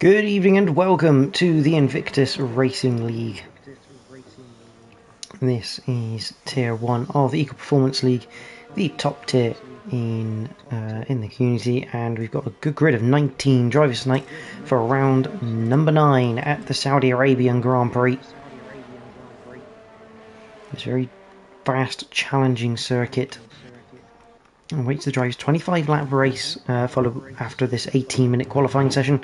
Good evening and welcome to the Invictus Racing League. This is Tier 1 of the Eco Performance League, the top tier in the community, and we've got a good grid of 19 drivers tonight for round number 9 at the Saudi Arabian Grand Prix. It's a very fast, challenging circuit. And waits the drive's 25 lap race followed after this 18-minute qualifying session.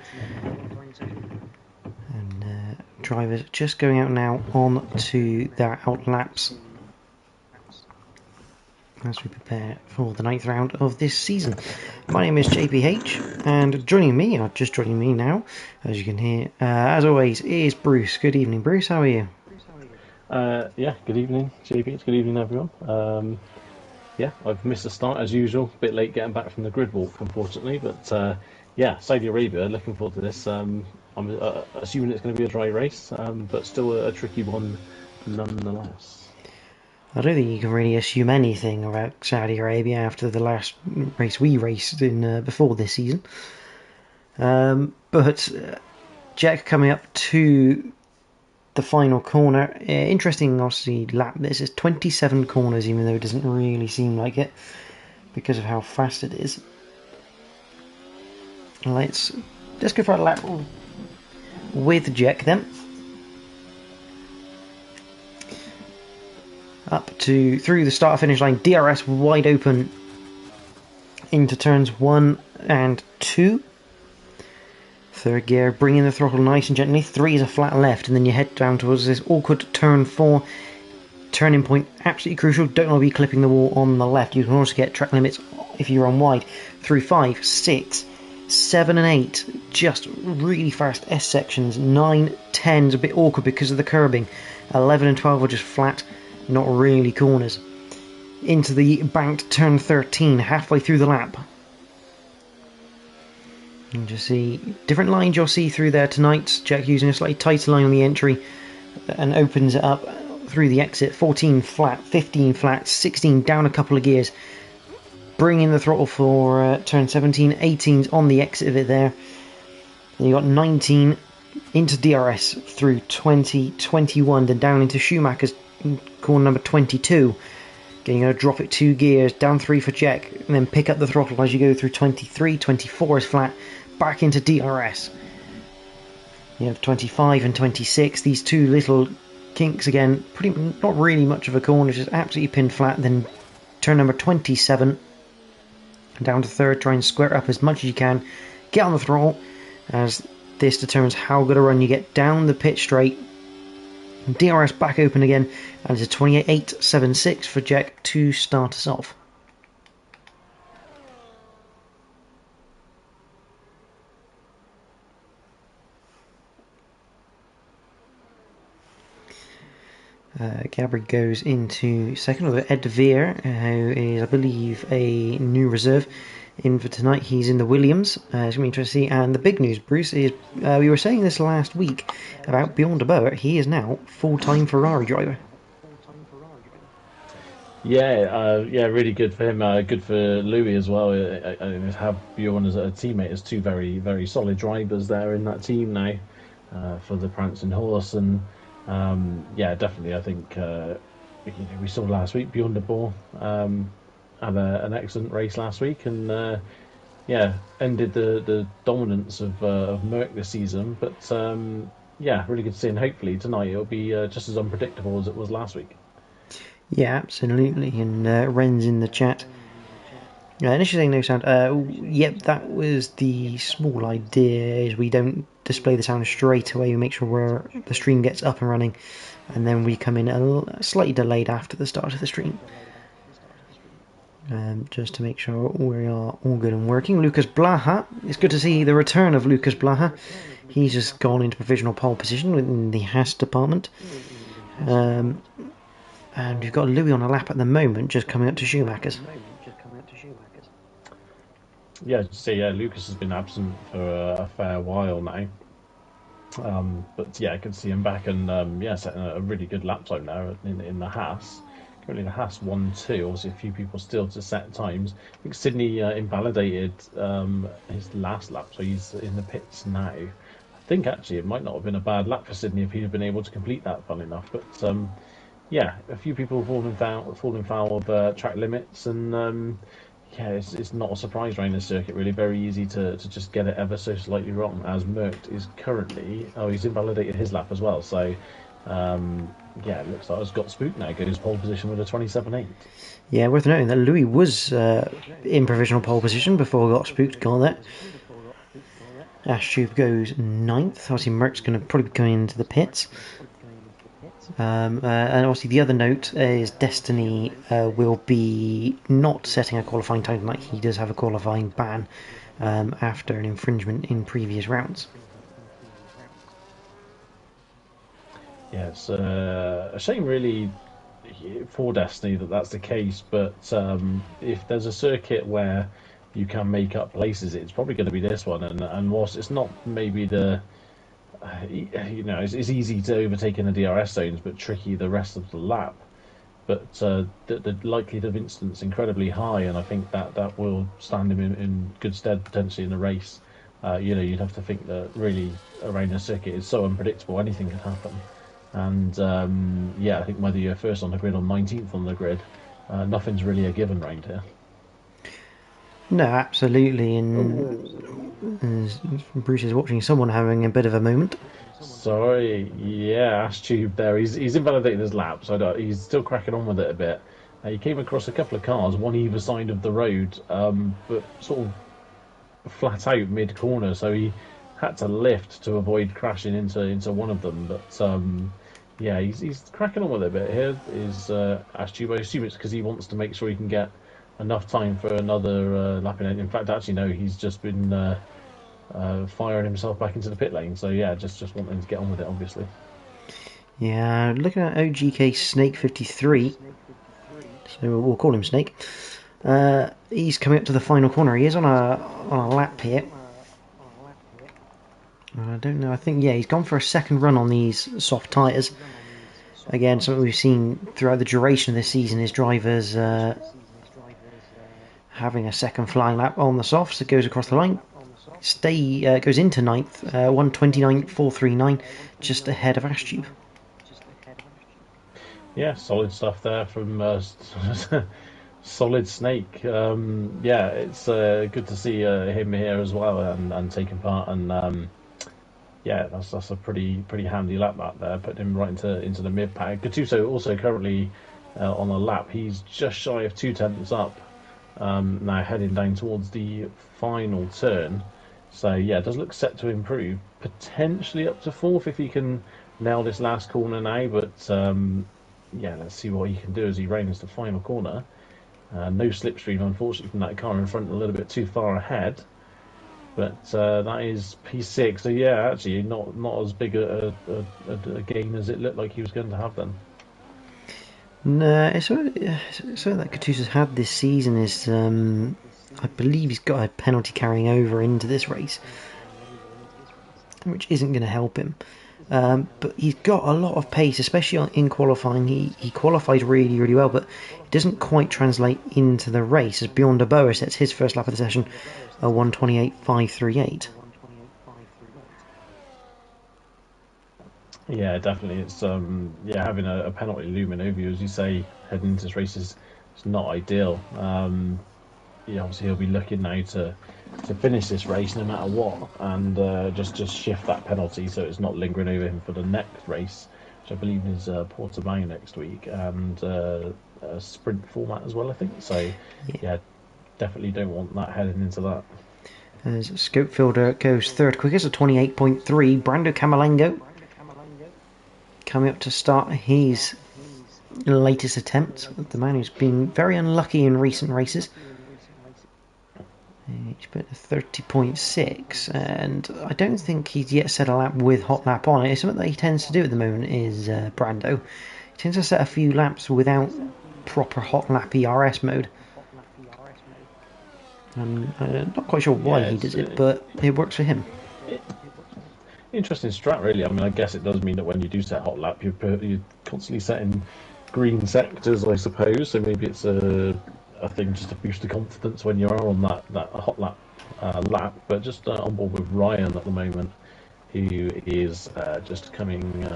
And drivers just going out now on to their out laps as we prepare for the 9th round of this season. My name is JPH, and joining me now, as you can hear, as always, is Bruce. Good evening, Bruce. How are you? Yeah, good evening, JP. Good evening, everyone. Yeah, I've missed the start as usual. A bit late getting back from the grid walk, unfortunately. But yeah, Saudi Arabia, looking forward to this. I'm assuming it's going to be a dry race, but still a tricky one nonetheless. I don't think you can really assume anything about Saudi Arabia after the last race we raced in before this season. But Jack coming up to the final corner. Interesting, obviously, lap. This is 27 corners, even though it doesn't really seem like it because of how fast it is. Let's go for a lap with Jack then. Up to through the start finish line, DRS wide open into turns 1 and 2. Third gear, bringing the throttle nice and gently. 3 is a flat left, and then you head down towards this awkward turn 4. Turning point, absolutely crucial. Don't want to be clipping the wall on the left. You can also get track limits if you're on wide. Through 5, 6, 7 and 8, just really fast S sections. 9, 10 is a bit awkward because of the curbing. 11 and 12 are just flat, not really corners. Into the banked turn 13, halfway through the lap. You just see different lines you'll see through there tonight. Jack using a slightly tighter line on the entry and opens it up through the exit. 14 flat, 15 flat, 16 down a couple of gears. Bringing the throttle for turn 17, 18's on the exit of it there. Then you got 19 into DRS through 20, 21, then down into Schumacher's corner number 22. You're going to drop it 2 gears, down 3 for Jack, and then pick up the throttle as you go through 23, 24 is flat, back into DRS. You have 25 and 26, these two little kinks again, not really much of a corner, just absolutely pinned flat. Then turn number 27, down to third, try and square up as much as you can, get on the throttle, as this determines how good a run you get down the pit straight. DRS back open again, and it's a 28.76 for Jack to start us off. Gabri goes into second with Ed Veer, who is, I believe, a new reserve in for tonight. He's in the Williams. It's going to be interesting to see. And the big news, Bruce, is we were saying this last week about Bjorn de Boer. He is now full-time Ferrari driver. Yeah, really good for him. Good for Louis as well. I have Bjorn as a teammate as two very, very solid drivers there in that team now for the Prancing Horse. And yeah, definitely, I think we saw last week Bjorn de Boer had an excellent race last week, and yeah, ended the dominance of Merc this season. But yeah, really good to see, and hopefully tonight it'll be just as unpredictable as it was last week. Yeah, absolutely. And Ren's in the chat. Initially saying no sound. Yep, that was the small idea, is we don't display the sound straight away. We make sure the stream gets up and running, and then we come in slightly delayed after the start of the stream. Just to make sure we are all good and working. Lucas Blaha, it's good to see the return of Lucas Blaha. He's just gone into provisional pole position within the Haas department. And we've got Louis on a lap at the moment, just coming up to Schumacher's. Yeah, Lucas has been absent for a fair while now. But yeah, I can see him back, and yeah, setting a really good lap time now in the Haas. Currently the Haas 1-2, obviously a few people still to set times. I think Sydney invalidated his last lap, so he's in the pits now. think actually it might not have been a bad lap for Sydney if he'd have been able to complete that, fun enough. But yeah, a few people falling foul of track limits, and yeah, it's not a surprise around this circuit. Really, very easy to just get it ever so slightly wrong. As Merckx is currently, he's invalidated his lap as well. So yeah, it looks like it's got spooked now. Goes pole position with a 27.8. Yeah, worth noting that Louis was in provisional pole position before he got spooked. Got that. Ash Tube goes 9th. Obviously, Merck's going to probably be going into the pits. And obviously the other note is Destiny will be not setting a qualifying time tonight. He does have a qualifying ban after an infringement in previous rounds. Yeah, it's a shame really for Destiny that that's the case, but if there's a circuit where you can make up places, it's probably going to be this one. And whilst it's not maybe the you know, it's easy to overtake in the DRS zones, but tricky the rest of the lap. But the likelihood of incidents incredibly high, and I think that will stand him in good stead potentially in the race. You know, you'd have to think that really around the circuit is so unpredictable, anything could happen. And yeah, I think whether you're first on the grid or 19th on the grid, nothing's really a given round here. No, absolutely, and Bruce is watching someone having a bit of a moment. Sorry, yeah, Ash Tube there. He's invalidated his lap, so he's still cracking on with it a bit. He came across a couple of cars, one either side of the road, but sort of flat out mid corner, so he had to lift to avoid crashing into one of them. But yeah, he's cracking on with it a bit. Here is Ash Tube. I assume it's because he wants to make sure he can get enough time for another lap. In fact, actually, no, he's just been firing himself back into the pit lane. So yeah, just wanting to get on with it, obviously. Yeah, looking at OGK Snake 53, so we'll call him Snake. He's coming up to the final corner. He is on a lap here. I don't know. I think yeah, he's gone for a second run on these soft tyres. Again, something we've seen throughout the duration of this season is drivers having a second flying lap on the softs. It goes across the line. Goes into 9th, 1:29.439, just ahead of Ash Tube. Yeah, solid stuff there from Solid Snake. Yeah, it's good to see him here as well and taking part. And yeah, that's a pretty handy lap back there, putting him right into the mid pack. Gattuso also currently on a lap. He's just shy of 2/10 up. Now heading down towards the final turn. So yeah, it does look set to improve, potentially up to 4th if he can nail this last corner now. But yeah, let's see what he can do as he rounds the final corner. No slipstream, unfortunately, from that car in front, a little bit too far ahead. But that is P6. So yeah, actually not as big a gain as it looked like he was going to have then. No, it's something that Gattuso's had this season is, I believe he's got a penalty carrying over into this race, which isn't going to help him. But he's got a lot of pace, especially in qualifying. He qualifies really, really well, but it doesn't quite translate into the race, as Bjorn de Boer sets his first lap of the session at 1:28.538. Yeah, definitely. It's yeah, having a penalty looming over you, as you say, heading into this race is not ideal. Yeah, obviously he'll be looking now to finish this race no matter what, and just shift that penalty so it's not lingering over him for the next race, which I believe is Portimao next week, and a sprint format as well, I think. So yeah, definitely don't want that heading into that. As Scopefielder goes third quickest at 28.3, Brando Camalengo coming up to start his latest attempt. The man who's been very unlucky in recent races. He's put a 30.6, and I don't think he's yet set a lap with hot lap on. It's something that he tends to do at the moment is Brando. He tends to set a few laps without proper hot lap ERS mode. I'm not quite sure why he does it, but it works for him. Interesting strat, really. I mean, I guess it does mean that when you do set hot lap, you're constantly setting green sectors, I suppose. So maybe it's a thing just to boost the confidence when you are on that hot lap lap. But just on board with Ryan at the moment. who is just coming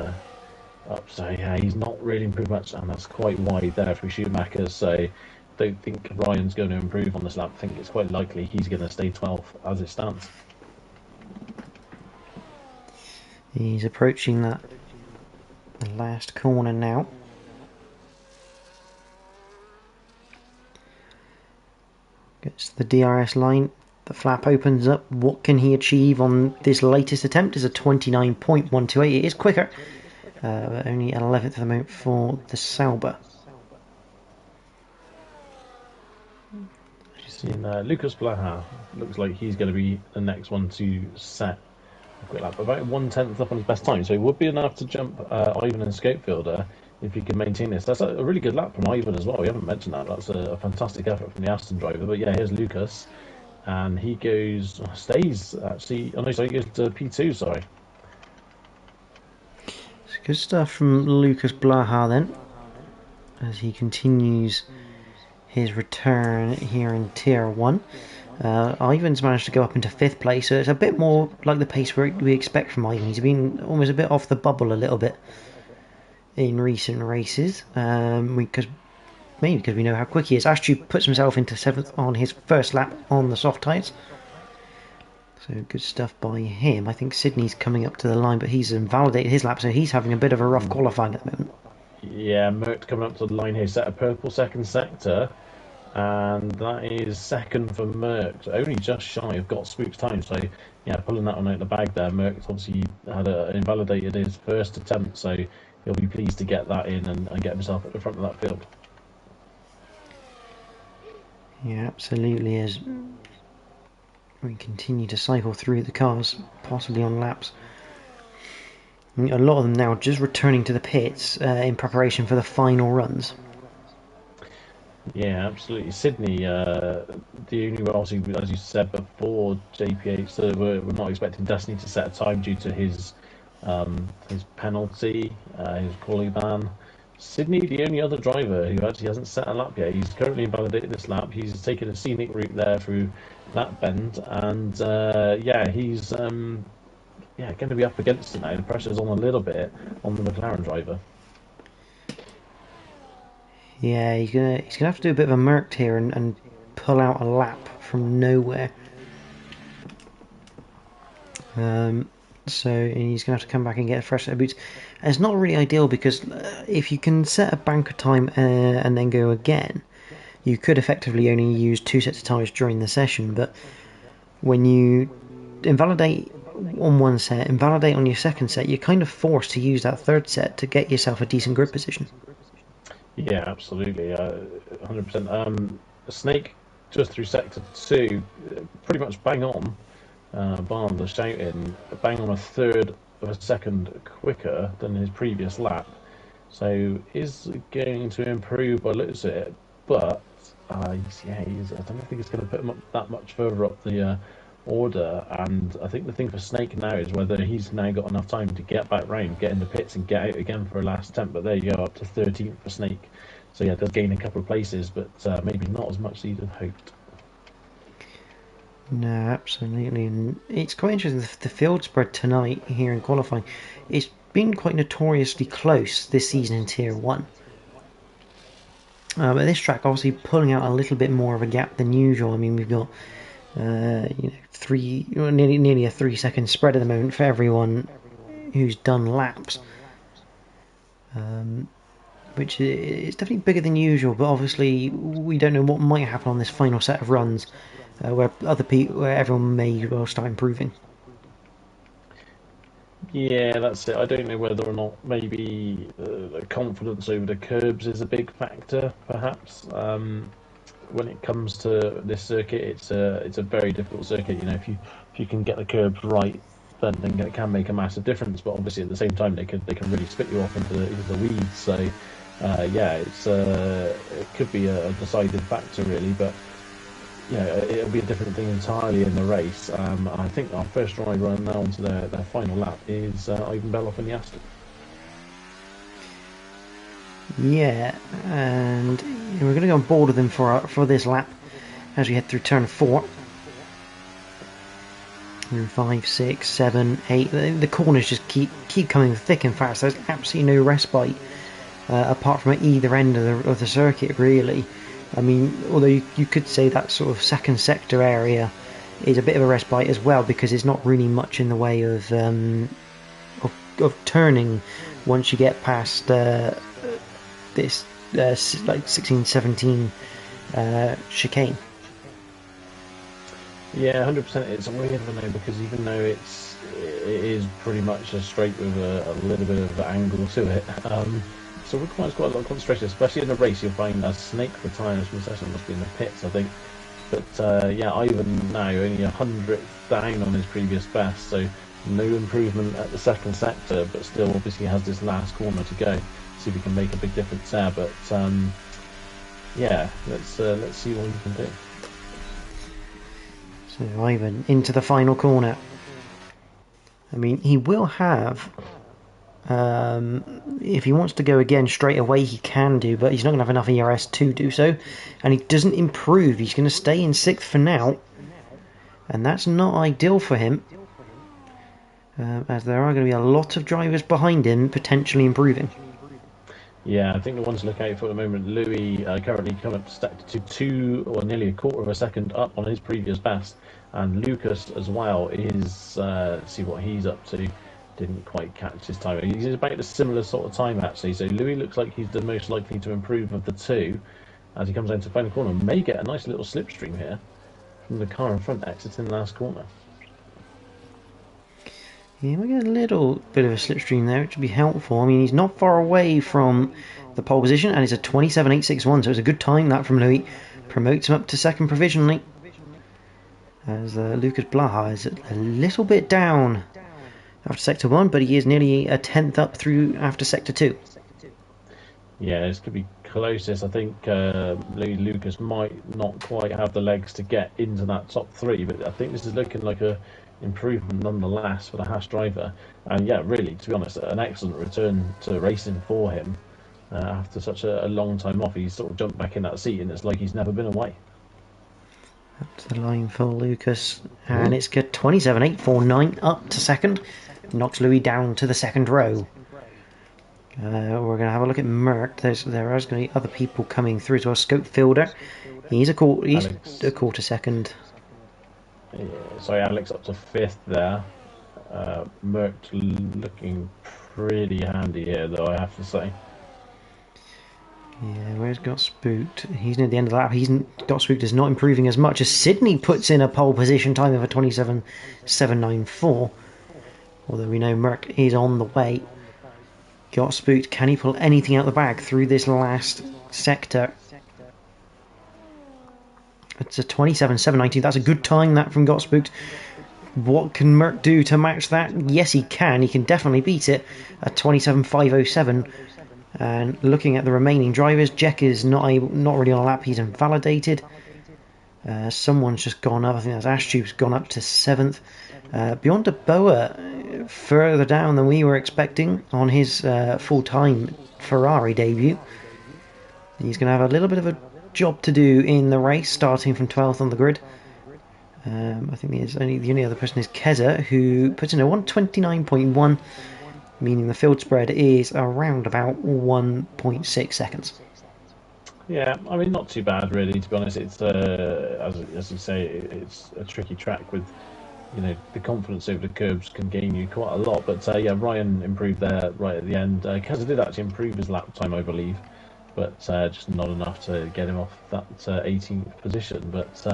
up. So yeah, he's not really improved much, and that's quite wide there for Schumacher. So don't think Ryan's going to improve on this lap. I think it's quite likely he's going to stay 12th as it stands. He's approaching that last corner now. Gets the DRS line. The flap opens up. What can he achieve on this latest attempt? Is a 29.128. It is quicker. But only 11th at the moment for the Sauber. Seeing Lucas Blaha, looks like he's going to be the next one to set a quick lap. About 1/10 up on his best time, so it would be enough to jump Ivan and Scopefielder if he can maintain this. That's a really good lap from Ivan as well. We haven't mentioned that. That's a fantastic effort from the Aston driver. But yeah, here's Lucas, and he stays actually. Oh no, sorry, he goes to P2. Sorry. It's good stuff from Lucas Blaha then, as he continues his return here in Tier 1. Ivan's managed to go up into 5th place, so it's a bit more like the pace we expect from Ivan. He's been almost a bit off the bubble a little bit in recent races, maybe because we know how quick he is. Astrid puts himself into 7th on his first lap on the soft tyres. So good stuff by him. I think Sydney's coming up to the line, but he's invalidated his lap, so he's having a bit of a rough qualifying at the moment. Yeah, Merck coming up to the line here, set a purple second sector, and that is second for Merck, so only just shy of got Spook's time. So yeah, pulling that one out of the bag there. Merck obviously had invalidated his first attempt, so he'll be pleased to get that in and get himself at the front of that field. Yeah, absolutely. As we continue to cycle through the cars, possibly on laps. A lot of them now just returning to the pits in preparation for the final runs. Yeah, absolutely. Sydney, the only way, obviously, as you said before, JPH, so we're not expecting Destiny to set a time due to his penalty, his quality ban. Sydney, the only other driver who actually hasn't set a lap yet. He's currently invalidated this lap. He's taken a scenic route there through that bend, and yeah, he's going to be up against it now. The pressure's on a little bit on the McLaren driver. Yeah, he's gonna have to do a bit of a Merc here and pull out a lap from nowhere. So he's going to have to come back and get a fresh set of boots. And it's not really ideal because if you can set a banker time and then go again, you could effectively only use 2 sets of tyres during the session. But when you invalidate on one set, invalidate on your second set, you're kind of forced to use that third set to get yourself a decent grip position. Yeah, absolutely, 100%. Snake just through sector 2, pretty much bang on. Bar the shouting, bang on a third of a second quicker than his previous lap. So is going to improve by looks at it, but I don't think it's going to put him up that much further up the order. And I think the thing for Snake now is whether he's now got enough time to get back round, get in the pits and get out again for a last attempt. But there you go, up to 13th for Snake. So yeah, they'll gain a couple of places, but maybe not as much as he'd have hoped. No, absolutely, and it's quite interesting. The field spread tonight here in qualifying, it's been quite notoriously close this season in Tier 1. But this track obviously pulling out a little bit more of a gap than usual. I mean, we've got nearly a 3-second spread at the moment for everyone who's done laps, which is definitely bigger than usual. But obviously, we don't know what might happen on this final set of runs. Where everyone may well start improving. Yeah, that's it. I don't know whether or not maybe confidence over the curbs is a big factor, perhaps. When it comes to this circuit, it's a very difficult circuit. You know, if you can get the curbs right, then it can make a massive difference. But obviously, at the same time, they can really spit you off into the weeds. So yeah, it could be a decided factor really, but. Yeah, it'll be a different thing entirely in the race. I think our first driver now onto their final lap is Ivan Beloff in the Aston. Yeah, and we're going to go on board with him for this lap as we head through turn 4. 5, 6, 7, 8. The corners just keep coming thick and fast. There's absolutely no respite apart from at either end of the circuit, really. I mean, although you could say that sort of second sector area is a bit of a respite as well, because it's not really much in the way of turning once you get past this like 16, 17 chicane. Yeah, 100%. It's a weird one though, because even though it is pretty much a straight with a little bit of angle to it, so it requires quite a lot of concentration, especially in a race. You'll find a snake for tyres from the session must be in the pits, I think. But yeah, Ivan now only 100th down on his previous best, so no improvement at the second sector, but still obviously has this last corner to go. See if he can make a big difference there. But yeah, let's see what he can do. So Ivan into the final corner. I mean, he will have, if he wants to go again straight away, he can do, but he's not going to have enough ERS to do so. And he doesn't improve. He's going to stay in 6th for now. And that's not ideal for him, as there are going to be a lot of drivers behind him potentially improving. Yeah, I think the ones to look out for at the moment, Louis currently coming up to 2 or nearly a quarter of a second up on his previous best, and Lucas as well is, see what he's up to, didn't quite catch his time. He's about a similar sort of time actually, so Louis looks like he's the most likely to improve of the two as he comes down to the final corner. May get a nice little slipstream here from the car in front exiting the last corner. Yeah, we get a little bit of a slipstream there, which would be helpful. I mean, he's not far away from the pole position, and it's a 27.861, so it's a good time that from Louis. Promotes him up to 2nd provisionally. As Lucas Blaha is a little bit down after Sector 1, but he is nearly a 10th up through after Sector 2. Yeah, this could be closest. I think Lucas might not quite have the legs to get into that top 3, but I think this is looking like a improvement nonetheless for the Haas driver. And yeah, really, to be honest, an excellent return to racing for him after such a long time off. He's sort of jumped back in that seat, and it's like he's never been away. Up to the line for Lucas, and it's got 27.849 up to 2nd, knocks Louis down to the 2nd row. We're going to have a look at Merck. There is going to be other people coming through to our scope fielder. He's a quarter second. Yeah, sorry, Alex up to 5th there. Merck looking pretty handy here, though, I have to say. Yeah, where's Got Spooked? He's near the end of the lap. Got Spooked is not improving as much as Sydney puts in a pole position time of a 27.794. Although we know Merck is on the way. Got Spooked, can he pull anything out the bag through this last sector? It's a 27.719. That's a good time, that, from Got Spooked. What can Merck do to match that? Yes, he can. He can definitely beat it at 27.507. And looking at the remaining drivers, Jack is not really on a lap. He's invalidated. Someone's just gone up. I think that's Ashtube's gone up to 7th. Beyond Boa, further down than we were expecting on his full-time Ferrari debut. He's going to have a little bit of a job to do in the race, starting from 12th on the grid. I think the only other person is Keza, who puts in a 129.1, meaning the field spread is around about 1.6 seconds. Yeah, I mean, not too bad really, to be honest. It's as you say, it's a tricky track with, you know, the confidence over the curbs can gain you quite a lot. But yeah, Ryan improved there right at the end. Keza did actually improve his lap time, I believe, but just not enough to get him off that 18th position. But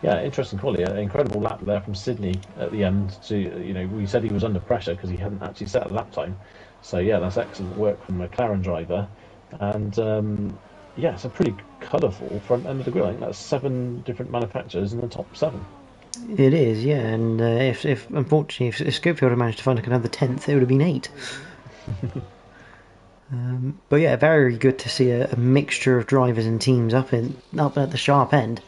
yeah, interesting quality. Incredible lap there from Sydney at the end. To, you know, we said he was under pressure because he hadn't actually set a lap time. So yeah, that's excellent work from a McLaren driver. And yeah, it's a pretty colourful front end of the grid. I think that's 7 different manufacturers in the top 7. It is, yeah. And if unfortunately, if Scopefield had managed to find another 10th, it would have been 8. But yeah, very good to see a mixture of drivers and teams up at the sharp end.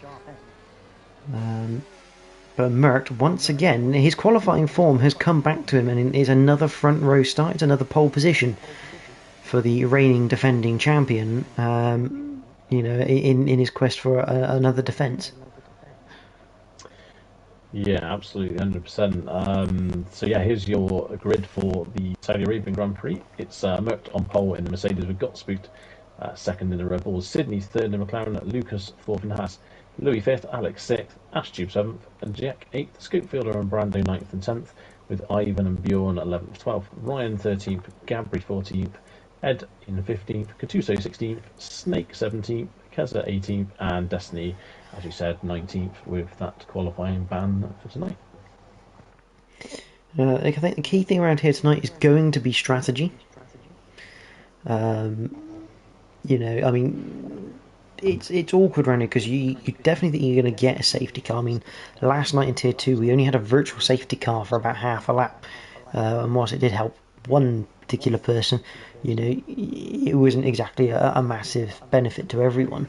But Merck, once again, his qualifying form has come back to him and is another front row start. It's another pole position for the reigning defending champion, you know, in his quest for another defence. Yeah, absolutely, 100%. So yeah, here's your grid for the Saudi Arabian Grand Prix. It's Merckx on pole in the Mercedes with Gottsboot, second in the Red Bulls, Sydney third in the McLaren, Lucas fourth in Haas, Louis fifth, Alex sixth, Ashtube seventh, and Jack eighth, Scoopfielder and Brando ninth and 10th, with Ivan and Bjorn 11th, 12th, Ryan 13th, Gabri 14th, Ed in 15th, Katuso 16th, Snake 17th, Keza 18th, and Destiny, as you said, 19th with that qualifying ban for tonight. I think the key thing around here tonight is going to be strategy. Um, I mean, it's awkward around here because you definitely think you're going to get a safety car. I mean, last night in Tier 2, we only had a virtual safety car for about half a lap. And whilst it did help one particular person, it wasn't exactly a massive benefit to everyone.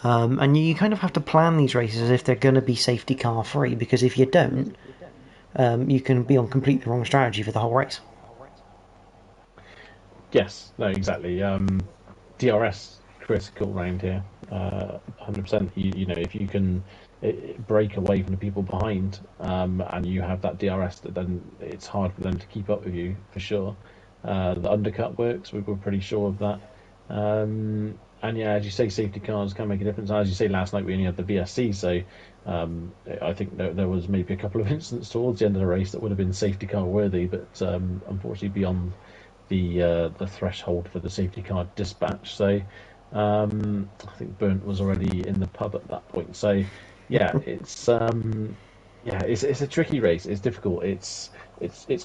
And you kind of have to plan these races as if they're going to be safety car free, because if you don't, you can be on completely the wrong strategy for the whole race. Yes, no, exactly. DRS critical round here, 100%. If you can break away from the people behind, and you have that DRS, then it's hard for them to keep up with you for sure. The undercut works. We're pretty sure of that. And yeah, as you say, safety cars can make a difference. As you say, last night we only had the VSC, so I think there was maybe a couple of incidents towards the end of the race that would have been safety car worthy, but unfortunately beyond the threshold for the safety car dispatch. So I think Burnt was already in the pub at that point. So yeah, it's a tricky race. It's difficult. It's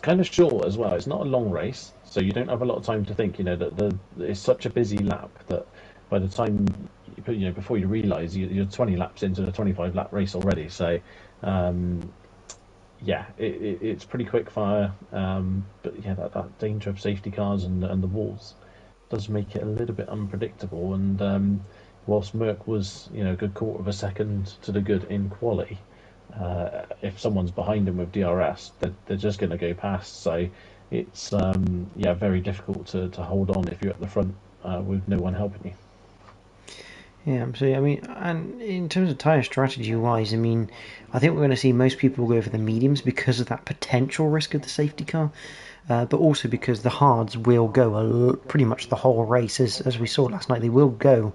kind of short as well. It's not a long race, so you don't have a lot of time to think. That it's such a busy lap that by the time before you realise you're 20 laps into the 25 lap race already. So yeah, it's pretty quick fire. But yeah, that danger of safety cars and the walls does make it a little bit unpredictable. And whilst Merck was a good quarter of a second to the good in quali, if someone's behind him with DRS, they're just going to go past. So it's very difficult to hold on if you're at the front with no one helping you. Yeah, absolutely. I mean, and in terms of tyre strategy wise, I mean, I think we're going to see most people go for the mediums because of that potential risk of the safety car, but also because the hards will go pretty much the whole race, as we saw last night. They will go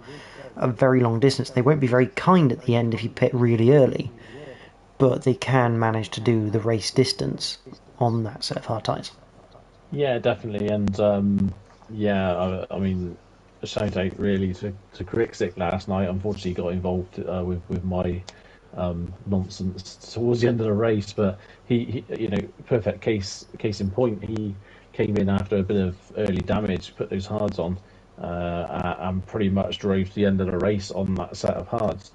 a very long distance. They won't be very kind at the end if you pit really early, but they can manage to do the race distance on that set of hard tyres. Yeah, definitely. And I mean, a shout out really to Grixik last night. Unfortunately, got involved with my nonsense towards the end of the race, but he perfect case in point. He came in after a bit of early damage, put those hards on, and pretty much drove to the end of the race on that set of hards.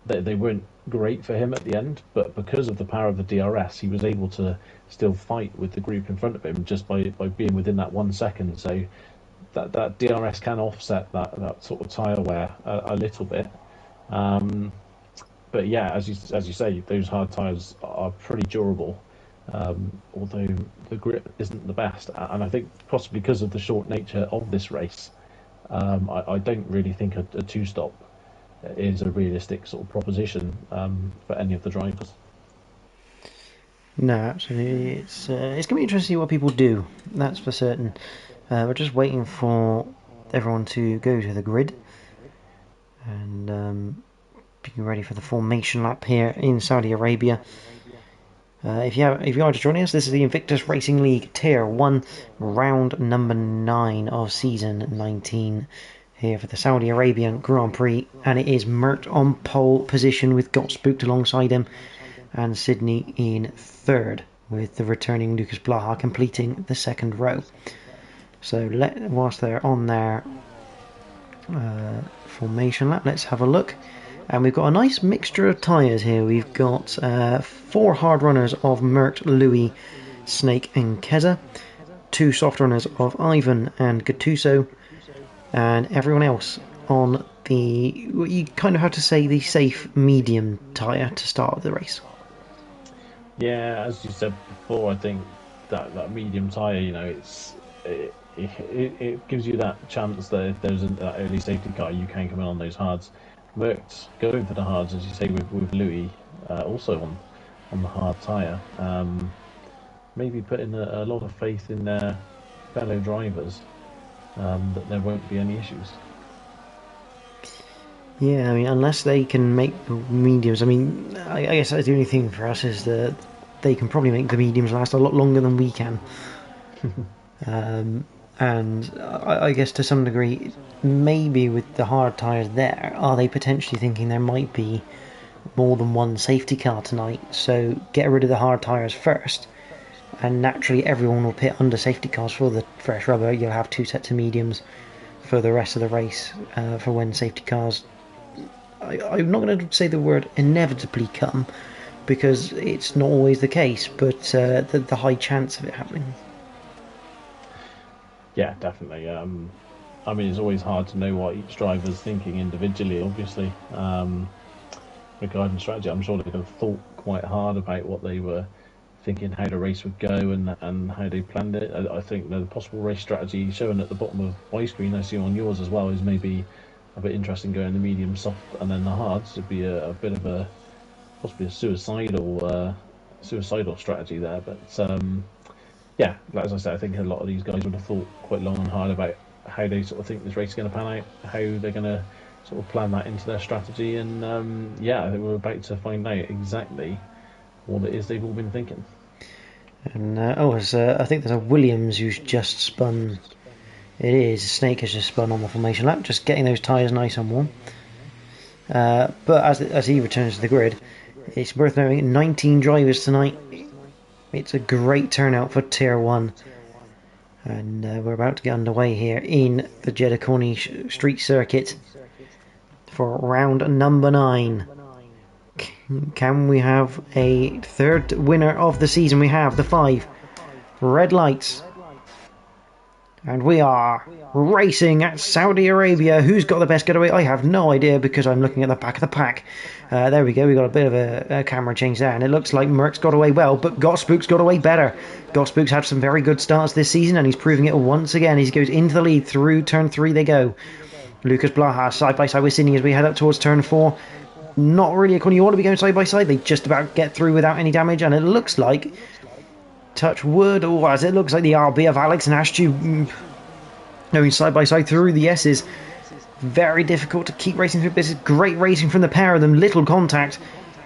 They weren't great for him at the end, but because of the power of the DRS, he was able to still fight with the group in front of him just by being within that 1 second. So that DRS can offset that sort of tyre wear a little bit. But yeah, as you say, those hard tyres are pretty durable, although the grip isn't the best. And I think possibly because of the short nature of this race, I don't really think a two-stop is a realistic sort of proposition for any of the drivers. No, absolutely. It's going to be interesting to see what people do. That's for certain. We're just waiting for everyone to go to the grid and being ready for the formation lap here in Saudi Arabia. If you are just joining us, this is the Invictus Racing League Tier 1, round number 9 of Season 19 here for the Saudi Arabian Grand Prix, and it is Merckx on pole position with Gottsboot alongside him, and Sydney in third, with the returning Lucas Blaha completing the second row. So whilst they're on their formation lap, let's have a look. And we've got a nice mixture of tyres here. We've got 4 hard runners of Merckx, Louis, Snake and Keza, 2 soft runners of Ivan and Gattuso, and everyone else on you kind of have to say, the safe medium tyre to start the race. Yeah, as you said before, I think that medium tyre, it gives you that chance that if there's that early safety car, you can come in on those hards. Merckx going for the hards, as you say, with Louis. also on the hard tyre. Maybe putting a lot of faith in their fellow drivers that there won't be any issues. Yeah, I mean, unless they can make the mediums. I mean, I guess the only thing for us is that they can probably make the mediums last a lot longer than we can. And I guess to some degree, maybe with the hard tyres there, are they potentially thinking there might be more than one safety car tonight? So get rid of the hard tyres first, and naturally everyone will pit under safety cars for the fresh rubber. You'll have 2 sets of mediums for the rest of the race for when safety cars... I'm not going to say the word inevitably come, because it's not always the case, but the high chance of it happening. Yeah, definitely. I mean, it's always hard to know what each driver's thinking individually, obviously. Regarding strategy, I'm sure they have thought quite hard about what they were thinking, how the race would go, and how they planned it. I think the possible race strategy shown at the bottom of my screen, I see on yours as well, is maybe a bit interesting, going the medium, soft, and then the hards. Would be a bit of a possibly a suicidal strategy there. But yeah, as I said, I think a lot of these guys would have thought quite long and hard about how they sort of think this race is going to pan out, how they're going to sort of plan that into their strategy, and yeah, I think we're about to find out exactly what it is they've all been thinking. And I think there's a Williams who's just spun. It is Snake has just spun on the formation lap, just getting those tyres nice and warm. But as he returns to the grid, it's worth noting 19 drivers tonight. It's a great turnout for Tier 1. And we're about to get underway here in the Jeddah Corniche Street Circuit for round number 9. Can we have a third winner of the season? We have the 5 red lights. And we are racing at Saudi Arabia. Who's got the best getaway? I have no idea, because I'm looking at the back of the pack. There we go. We got a bit of a camera change there, and it looks like Merck's got away well, but Gotspook's got away better. Gotspook's had some very good starts this season, and he's proving it once again. He goes into the lead. Through turn 3 they go. Lucas Blaha side by side with Sydney as we head up towards turn 4. Not really a corner you want to be going side by side. They just about get through without any damage, and it looks like, touch wood, or as it looks like the RB of Alex and Ashtu going side by side through the S's. Very difficult to keep racing through. This is great racing from the pair of them, little contact,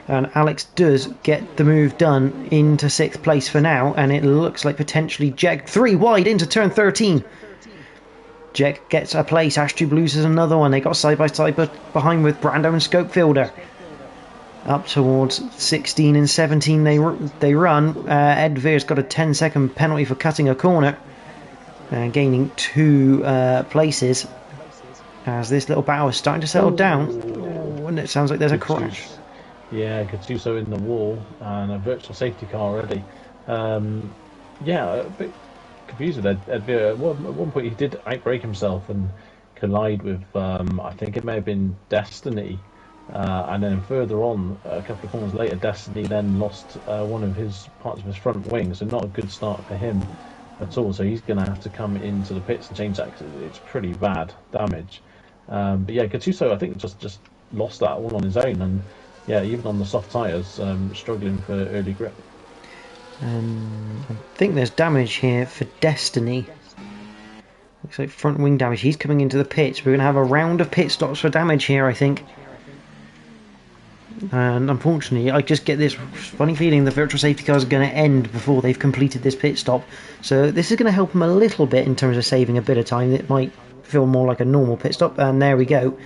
and Alex does get the move done into 6th place for now, and it looks like potentially Jack 3 wide into turn 13. Jack gets a place, Ashtu loses another one. They got side by side but behind with Brando and Scopefielder. Up towards 16 and 17 they run. Ed Veer's got a 10-second penalty for cutting a corner, gaining 2 places as this little battle is starting to settle down. And it sounds like there's a crash. Yeah, Gattuso in the wall and a virtual safety car already. Yeah, a bit confused with Ed Veer. At one point he did outbrake himself and collide with, I think it may have been Destiny. And then further on, a couple of corners later, Destiny then lost one of his parts of his front wing, so not a good start for him at all. So he's going to have to come into the pits and change that, because it's pretty bad damage. But yeah, Gattuso I think just lost that all on his own, and yeah, even on the soft tyres, struggling for early grip. I think there's damage here for Destiny. Looks like front wing damage. He's coming into the pits. We're going to have a round of pit stops for damage here, I think. And unfortunately, I just get this funny feeling the virtual safety cars are going to end before they've completed this pit stop. So this is going to help them a little bit in terms of saving a bit of time. It might feel more like a normal pit stop. And there we go.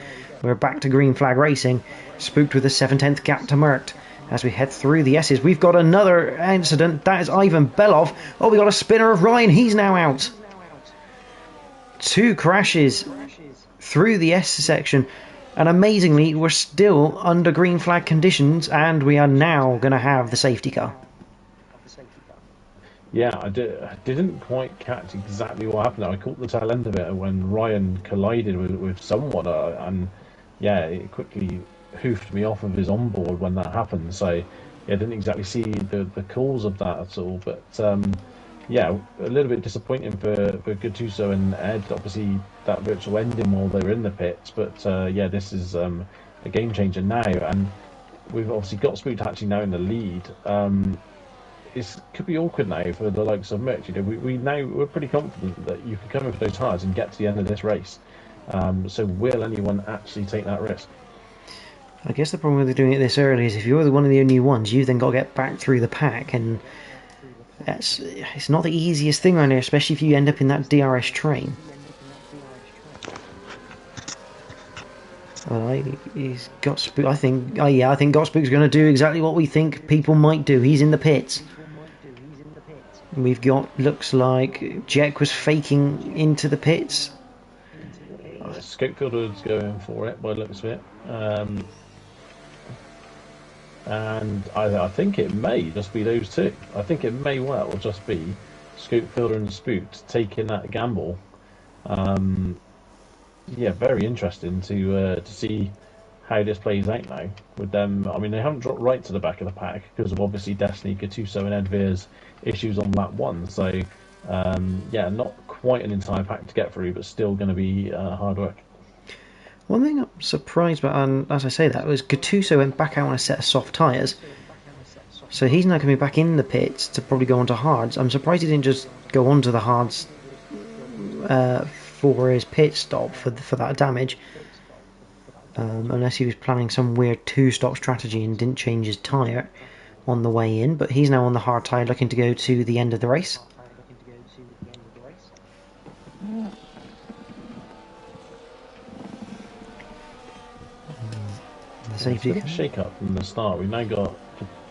We're back to green flag racing. Spooked with a 7/10 gap to Merckx. As we head through the S's, we've got another incident. That is Ivan Belov. Oh, we got a spinner of Ryan. He's now out. 2 crashes through the S section. And amazingly, we're still under green flag conditions, and we are now going to have the safety car. Yeah, I didn't quite catch exactly what happened. I caught the tail end of it when Ryan collided with someone, and yeah, it quickly hoofed me off of his onboard when that happened. So yeah, I didn't exactly see the cause of that at all. But yeah, a little bit disappointing for Gattuso and Ed. Obviously, that virtual ending while they were in the pits. But yeah, this is a game changer now. And we've obviously got Spooked actually now in the lead. It could be awkward now for the likes of Mitch. You know, we're pretty confident that you can come in for those hards and get to the end of this race. So will anyone actually take that risk? I guess the problem with doing it this early is if you're one of the only ones, you've then got to get back through the pack, and it's not the easiest thing around here, especially if you end up in that DRS train. He's got Spook. I think Got Spook's going to do exactly what we think people might do. He's in the pits. We've got, looks like Jack was faking into the pits. Scopefielder's going for it by the looks of it. And I think it may just be those two. I think it may well just be Scopefielder and Spooked taking that gamble. Yeah, very interesting to see how this plays out now with them. I mean, they haven't dropped right to the back of the pack because of obviously Destiny, Gattuso, and Ed Veer's issues on lap one. So, yeah, not quite an entire pack to get through, but still going to be hard work. One thing I'm surprised about, and as I say that, was Gattuso went back out on a set of soft tyres. So he's now coming back in the pits to probably go onto hards. I'm surprised he didn't just go onto the hards for his pit stop for that damage. Unless he was planning some weird two-stop strategy and didn't change his tyre on the way in. But he's now on the hard tyre looking to go to the end of the race. The safety shake up from the start. We've now got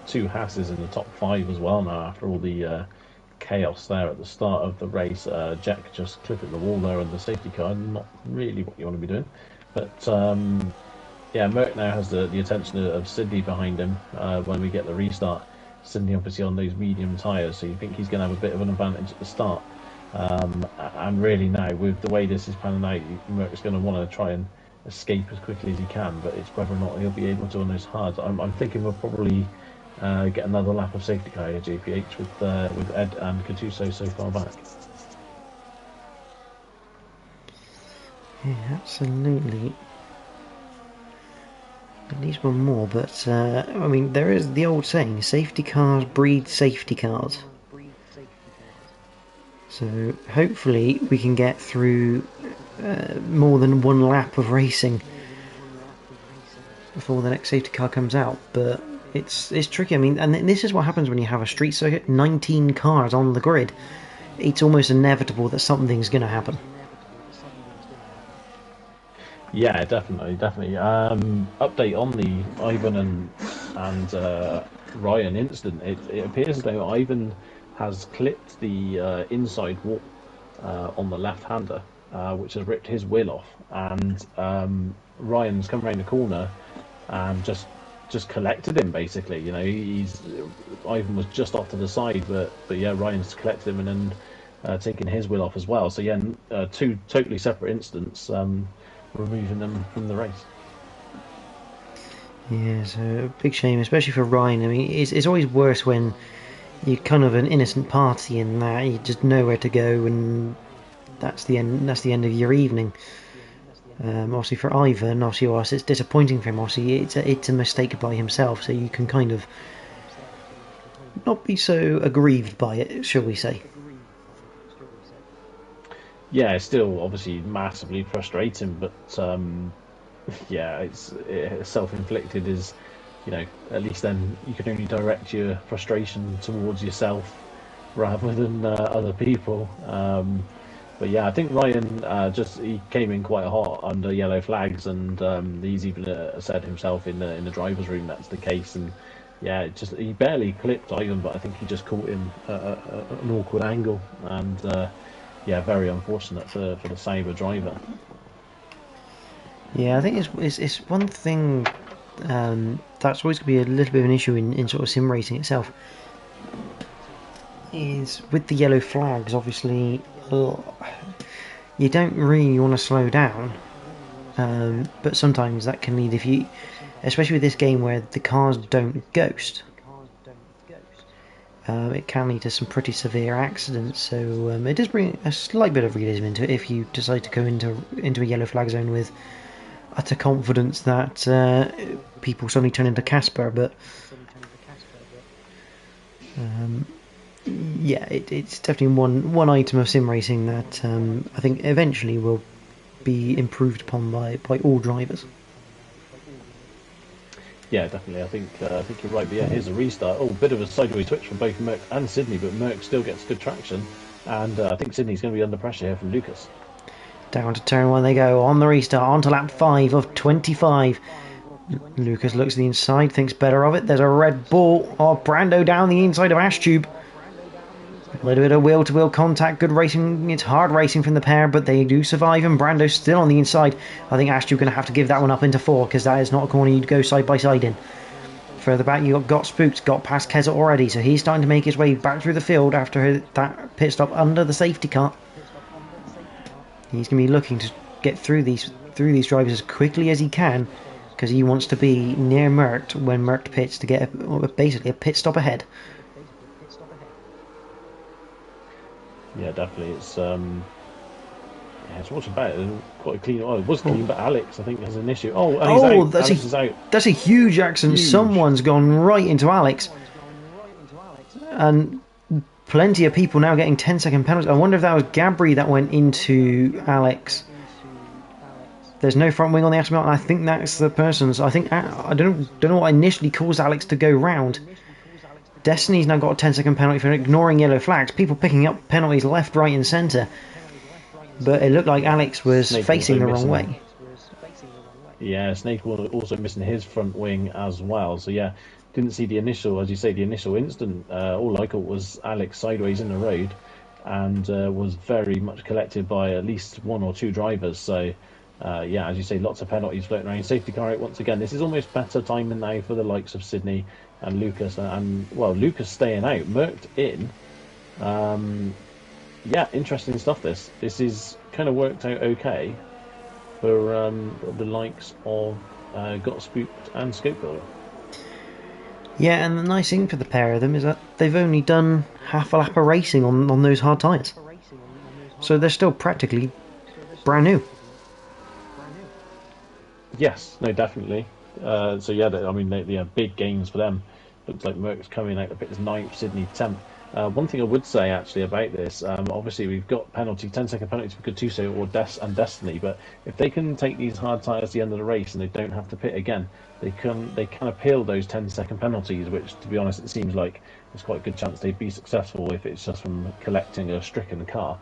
two Hasses in the top 5 as well now after all the chaos there at the start of the race. Jack just clipping the wall there on the safety car, not really what you want to be doing. But yeah, Merck now has the attention of Sydney behind him when we get the restart. Sydney obviously on those medium tyres, so you think he's going to have a bit of an advantage at the start. And really now, with the way this is panning out, Merck's going to want to try and escape as quickly as he can, but it's whether or not he'll be able to on those hards. I'm thinking we'll probably get another lap of safety car at JPH with Ed and Gattuso so far back. Yeah, absolutely. At least one more, but I mean, there is the old saying, safety cars breed safety cars. So hopefully we can get through more than one lap of racing before the next safety car comes out, but it's tricky. I mean, and this is what happens when you have a street circuit, 19 cars on the grid. It's almost inevitable that something's going to happen. Yeah, definitely. Update on the Ivan and Ryan incident. It appears as though Ivan has clipped the inside wall on the left-hander, which has ripped his wheel off, and Ryan's come around the corner and just collected him basically. You know, Ivan was just off to the side, but yeah, Ryan's collected him and then taken his wheel off as well. So yeah, two totally separate incidents, removing them from the race. Yeah, so big shame, especially for Ryan. I mean, it's always worse when you're kind of an innocent party in that you just know where to go, and that's the end of your evening. Obviously for Ivan, obviously it's disappointing for him. Obviously it's a mistake by himself, so you can kind of not be so aggrieved by it, shall we say. Yeah, it's still obviously massively frustrating, but yeah, it's self-inflicted. Is, you know, at least then you can only direct your frustration towards yourself rather than other people. But yeah, I think Ryan he came in quite hot under yellow flags, and he's even said himself in the driver's room that's the case. And yeah, he barely clipped Ivan, but I think he just caught him at an awkward angle, and yeah, very unfortunate for the Sabre driver. Yeah, I think it's one thing that's always going to be a little bit of an issue in sort of sim racing itself, is with the yellow flags. Obviously, you don't really want to slow down, but sometimes that can lead, especially with this game where the cars don't ghost, it can lead to some pretty severe accidents. So it does bring a slight bit of realism into it if you decide to go into a yellow flag zone with utter confidence that people suddenly turn into Casper, but yeah, it's definitely one item of sim racing that I think eventually will be improved upon by all drivers. Yeah, definitely. I think you're right. But yeah, here's a restart. Oh, bit of a sideways switch from both Merck and Sydney, but Merck still gets good traction, and I think Sydney's going to be under pressure here from Lucas. Down to turn one they go on the restart, on to lap 5 of 25. Lucas looks to the inside, thinks better of it. There's a red ball. Oh, Brando down the inside of Ashtube. A little bit of wheel-to-wheel contact, good racing. It's hard racing from the pair, but they do survive, and Brando's still on the inside. I think Ashtube's going to have to give that one up into 4, because that is not a corner you'd go side-by-side in. Further back, you got Spooked, got past Keza already, so he's starting to make his way back through the field after that pit stop under the safety car. He's going to be looking to get through these drivers as quickly as he can, because he wants to be near Merckx when Merckx pits to get basically a pit stop ahead. Yeah, definitely. It's what's about it. Quite a clean. Oh, it was clean, but Alex I think has an issue. Oh, and he's out. Alex is out. That's a huge accident. Huge. Someone's gone right into Alex, and plenty of people now getting 10-second penalties. I wonder if that was Gabri that went into Alex. There's no front wing on the Aston Martin. I think that's the person's. I don't know what initially caused Alex to go round. Destiny's now got a 10-second penalty for ignoring yellow flags. People picking up penalties left, right, and centre. But it looked like Alex was facing the wrong way. Yeah, Snake was also missing his front wing as well. So yeah, didn't see the initial, as you say, the initial incident. All I caught was Alex sideways in the road, and was very much collected by at least one or two drivers. So yeah, as you say, lots of penalties floating around. Safety car out once again. This is almost better timing now for the likes of Sydney and Lucas, and well, Lucas staying out, Mercked in. Yeah, interesting stuff. This is kind of worked out okay for the likes of Got Spooked and Scopebuilder. Yeah, and the nice thing for the pair of them is that they've only done half a lap of racing on those hard tyres, so they're still practically brand new. Yes, no, definitely. So yeah, I mean, they have big gains for them. Looks like Merck's coming out the pit as 9th, Sydney 10th. One thing I would say actually about this, obviously we've got 10-second penalties for Gattuso or Destiny, but if they can take these hard tyres to the end of the race and they don't have to pit again, they can appeal those 10-second penalties, which, to be honest, it seems like there's quite a good chance they'd be successful if it's just from collecting a stricken car.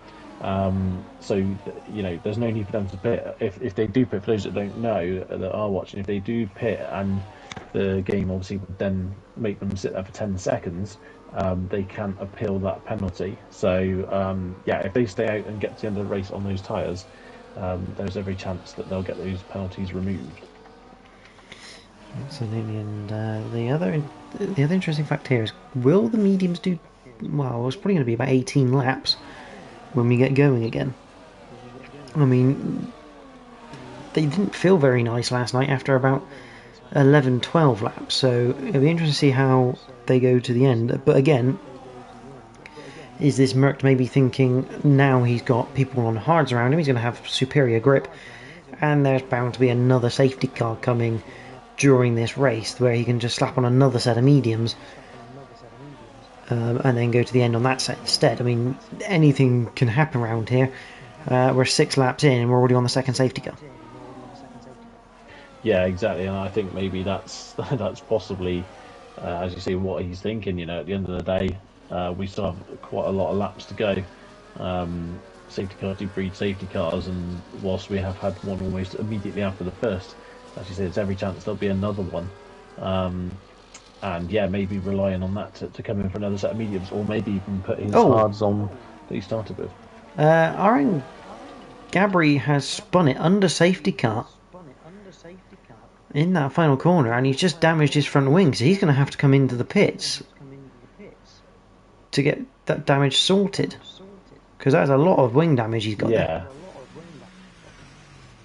So you know, there's no need for them to pit. If they do pit, for those that don't know that are watching, if they do pit and the game obviously would then make them sit there for 10 seconds, they can appeal that penalty. So yeah, if they stay out and get to the end of the race on those tyres, there's every chance that they'll get those penalties removed. Absolutely, and the other interesting fact here is, will the mediums do well? It's probably going to be about 18 laps when we get going again. I mean, they didn't feel very nice last night after about 11-12 laps, so it'll be interesting to see how they go to the end. But again, is this Merckx maybe thinking now he's got people on hards around him, he's going to have superior grip, and there's bound to be another safety car coming during this race where he can just slap on another set of mediums and then go to the end on that set instead. I mean, anything can happen around here. We're 6 laps in and we're already on the second safety car. Yeah, exactly, and I think maybe that's possibly, as you say, what he's thinking. You know, at the end of the day, we still have quite a lot of laps to go. Safety cars do breed safety cars, and whilst we have had one almost immediately after the first, as you say, there's every chance there'll be another one. And yeah, maybe relying on that to come in for another set of mediums, or maybe even put his hards on that he started with. Aaron Gabri has spun it under safety car in that final corner, and he's just damaged his front wing, so he's going to have to come into the pits to get that damage sorted, because that's a lot of wing damage he's got there.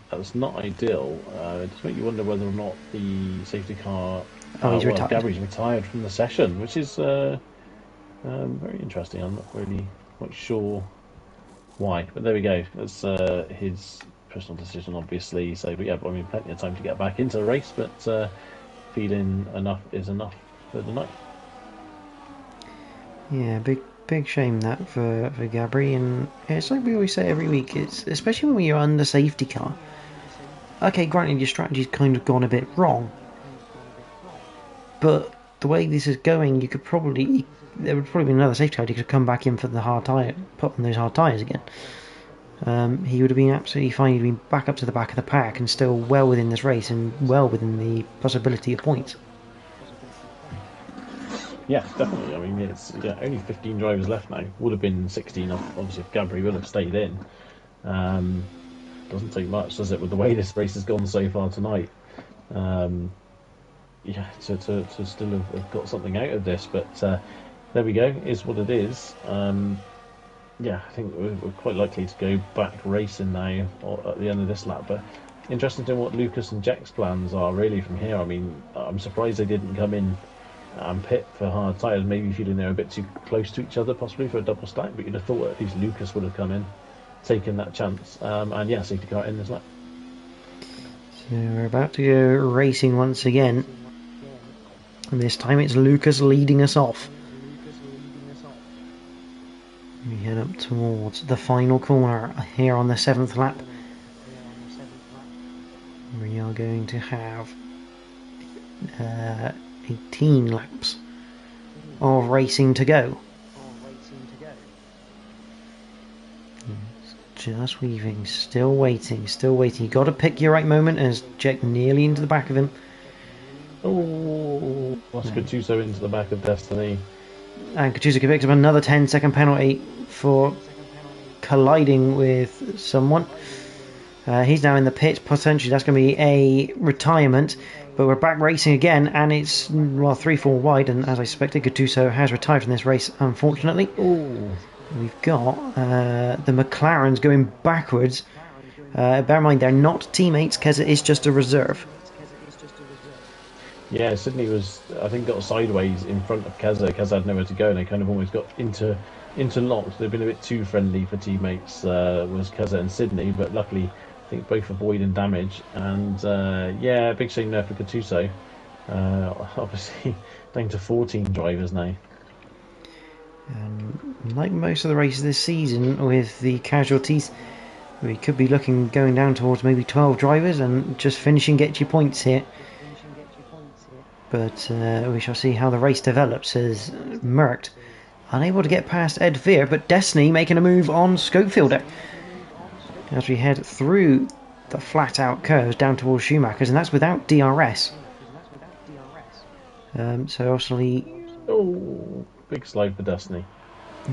That's not ideal. It just makes you wonder whether or not the safety car... he's retired. Gabri's retired from the session, which is very interesting. I'm not really quite sure why, but there we go. That's his personal decision, obviously. So, but yeah, I mean, plenty of time to get back into the race, but feeling enough is enough for the night. Yeah, big shame that for Gabri, and it's like we always say every week. It's especially when you're under safety car. Okay, granted your strategy's kind of gone a bit wrong, but the way this is going, there would probably be another safety car. He could come back in for the hard tyre, put on those hard tyres again. He would have been absolutely fine. He'd been back up to the back of the pack and still well within this race and well within the possibility of points. Yeah, definitely. I mean, it's only 15 drivers left now. Would have been 16, obviously, if Gabri would have stayed in. Doesn't take much, does it, with the way this race has gone so far tonight? Yeah, to still have got something out of this, but there we go. Is what it is. Yeah, I think we're quite likely to go back racing now at the end of this lap. But interesting to know what Lucas and Jack's plans are really from here. I mean, I'm surprised they didn't come in and pit for hard tyres, maybe feeling they're a bit too close to each other, possibly for a double stack. But you'd have thought at least Lucas would have come in, taken that chance, and yeah, safety car in this lap. So we're about to go racing once again, and this time it's Lucas leading us off. We head up towards the final corner here on the 7th lap. We are going to have 18 laps of racing to go. Just weaving, still waiting. You got to pick your right moment as Jack nearly into the back of him. Oh, that's Gattuso into the back of Destiny. And Gattuso picks up another 10-second penalty for colliding with someone. He's now in the pit. Potentially that's going to be a retirement. But we're back racing again, and it's 3-4 wide. And as I suspected, Gattuso has retired from this race, unfortunately. Ooh. We've got the McLarens going backwards. Bear in mind, they're not teammates. Keza is just a reserve. Yeah, Sydney was, I think, got sideways in front of Keza. Keza had nowhere to go, and they kind of almost got interlocked. They've been a bit too friendly for teammates, was Keza and Sydney, but luckily, I think both avoiding damage. And yeah, big shame there for Gattuso. Obviously, down to 14 drivers now. Like most of the races this season, with the casualties, we could be going down towards maybe 12 drivers and just finishing get you points here. But we shall see how the race develops as Merckx unable to get past Ed Veer, but Destiny making a move on Scopefielder as we head through the flat out curves down towards Schumacher's, and that's without DRS. So obviously, oh, big slide for Destiny.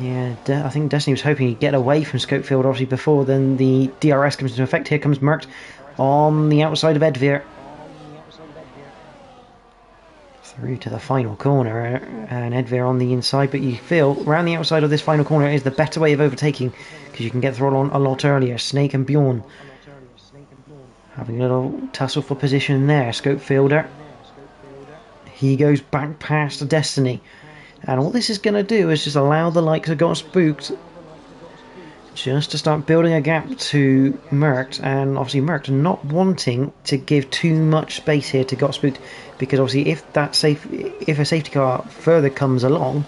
Yeah, I think Destiny was hoping he'd get away from Scopefield obviously before then the DRS comes into effect. Here comes Merckx on the outside of Ed Veer. Through to the final corner, and Ed Veer on the inside, but you feel round the outside of this final corner is the better way of overtaking because you can get throttle on a lot earlier. Snake and Bjorn having a little tussle for position there. Scopefielder, he goes back past Destiny, and all this is going to do is just allow the likes of Got Spooked just to start building a gap to Merckx, and obviously Merckx not wanting to give too much space here to Got Spooked, because obviously if a safety car further comes along,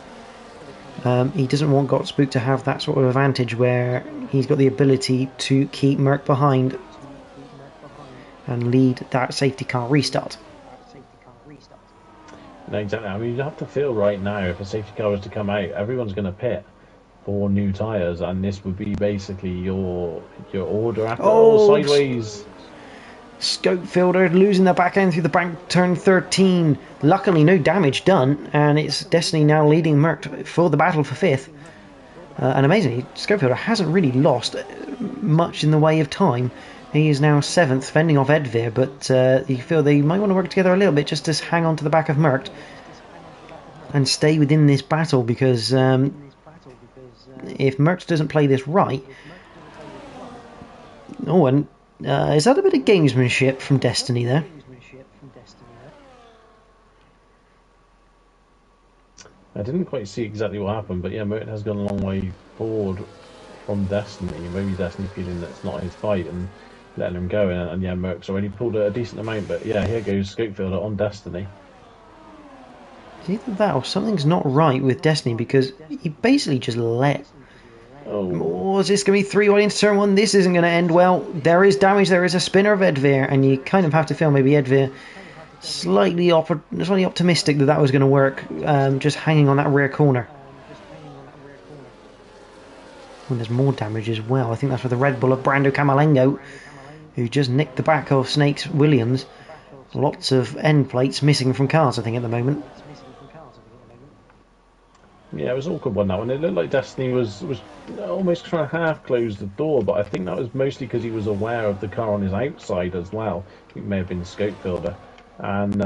he doesn't want Got Spooked to have that sort of advantage where he's got the ability to keep Merckx behind and lead that safety car restart. No, exactly. I mean, you have to feel right now, if a safety car was to come out, everyone's going to pit for new tyres, and this would be basically your order after sideways. Scopefielder losing the back end through the bank turn 13. Luckily no damage done, and it's Destiny now leading Merckx for the battle for 5th. And amazingly, Scopefielder hasn't really lost much in the way of time. He is now 7th, fending off Ed Veer, but you feel they might want to work together a little bit just to hang on to the back of Merckx and stay within this battle, because if Merckx doesn't play this right... Oh, and is that a bit of gamesmanship from Destiny there? I didn't quite see exactly what happened, but yeah, Merckx has gone a long way forward from Destiny. Maybe Destiny feeling that it's not his fight, and letting him go, and yeah, Merck's already pulled a decent amount, but yeah, here goes Scopefielder on Destiny. It's either that or something's not right with Destiny, because he basically just let... Oh, is this going to be 3 wide into turn 1? This isn't going to end well. There is damage, there is a spinner of Edvir, and you kind of have to feel maybe Edvir slightly optimistic that that was going to work, just hanging on that rear corner. And there's more damage as well. I think that's with the Red Bull of Brando Camalengo, who just nicked the back of Snake's Williams. Lots of end plates missing from cars, I think, at the moment. Yeah, it was an awkward one, that one. It looked like Destiny was almost trying to half close the door, but I think that was mostly because he was aware of the car on his outside as well. I think it may have been Scopefielder. And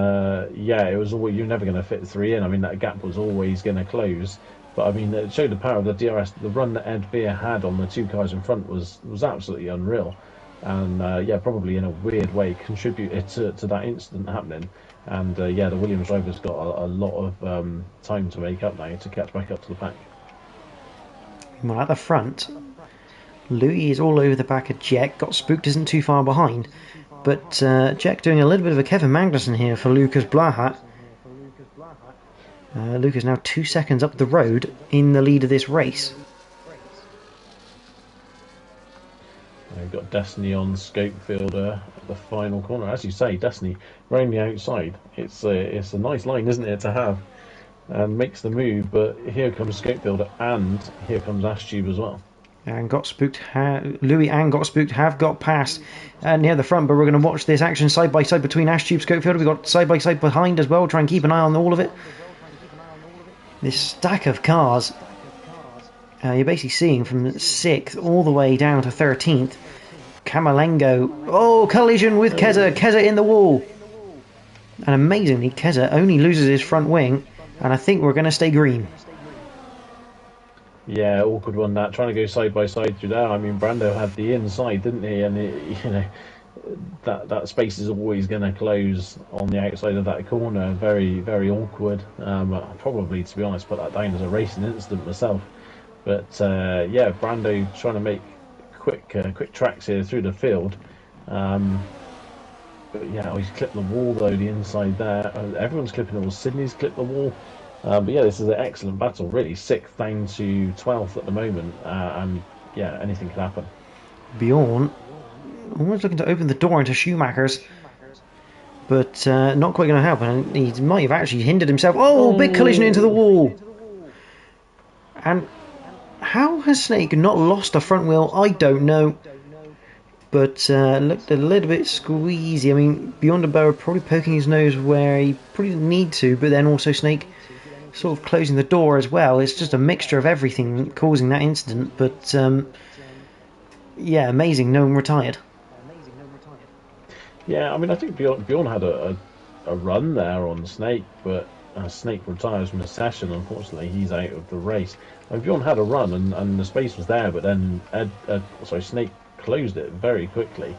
yeah, it was always, you're never going to fit 3 in. I mean, that gap was always going to close. But I mean, it showed the power of the DRS. The run that Ed Veer had on the 2 cars in front was absolutely unreal. And yeah, probably in a weird way contributed to that incident happening. And yeah, the Williams driver's got a lot of time to make up now to catch back up to the pack. Well, at the front, Louis is all over the back of Jack. Got Spooked isn't too far behind. But Jack doing a little bit of a Kevin Magnussen here for Lucas Blahat. Lucas now 2 seconds up the road in the lead of this race. We've got Destiny on Scopefielder at the final corner. As you say, Destiny round the outside. It's a nice line, isn't it, to have, and makes the move. But here comes Scopefielder, and here comes Ashtube as well. And Got Spooked, Louis and Got Spooked have got past near the front, but we're going to watch this action side by side between Ashtube, Scopefielder. We've got side by side behind as well. Try and keep an eye on all of it. This stack of cars, you're basically seeing from 6th all the way down to 13th. Camalengo, oh, collision with Keza, Keza in the wall. And amazingly, Keza only loses his front wing, and I think we're going to stay green. Yeah, awkward one that, trying to go side by side through there. I mean, Brando had the inside, didn't he? And you know, that space is always going to close on the outside of that corner. Very, very awkward. Probably, to be honest, put that down as a racing incident myself. But yeah, Brando trying to make quick tracks here through the field. But yeah, he's clipped the wall though, the inside there. Everyone's clipping the wall. Sydney's clipped the wall. But yeah, this is an excellent battle, really. 6th down to 12th at the moment. And yeah, anything can happen. Bjorn almost looking to open the door into Schumacher's, but not quite going to happen. He might have actually hindered himself. Oh, big collision into the wall. And how has Snake not lost a front wheel? I don't know. But looked a little bit squeezy. I mean, Beyond the Bow probably poking his nose where he probably didn't need to, but then also Snake sort of closing the door as well. It's just a mixture of everything causing that incident. But yeah, amazing. No one retired. Yeah, I mean, I think Bjorn had a run there on Snake, but Snake retires from the session. Unfortunately, he's out of the race. Bjorn had a run, and the space was there, but then Snake closed it very quickly.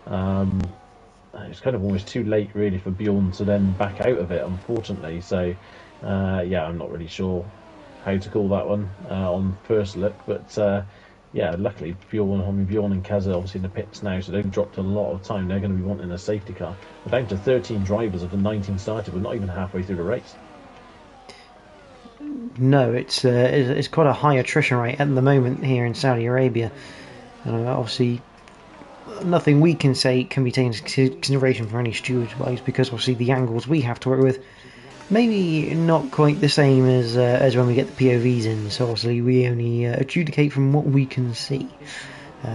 It was kind of almost too late, really, for Bjorn to then back out of it, unfortunately. So, yeah, I'm not really sure how to call that one on first look, but yeah, luckily Bjorn and Kaz are obviously in the pits now, so they've dropped a lot of time. They're going to be wanting a safety car. We're down to 13 drivers of the 19 started. We're not even halfway through the race. No, it's quite a high attrition rate at the moment here in Saudi Arabia. Obviously, nothing we can say can be taken into consideration for any stewards wise, because obviously the angles we have to work with maybe not quite the same as when we get the POVs in. So obviously we only adjudicate from what we can see.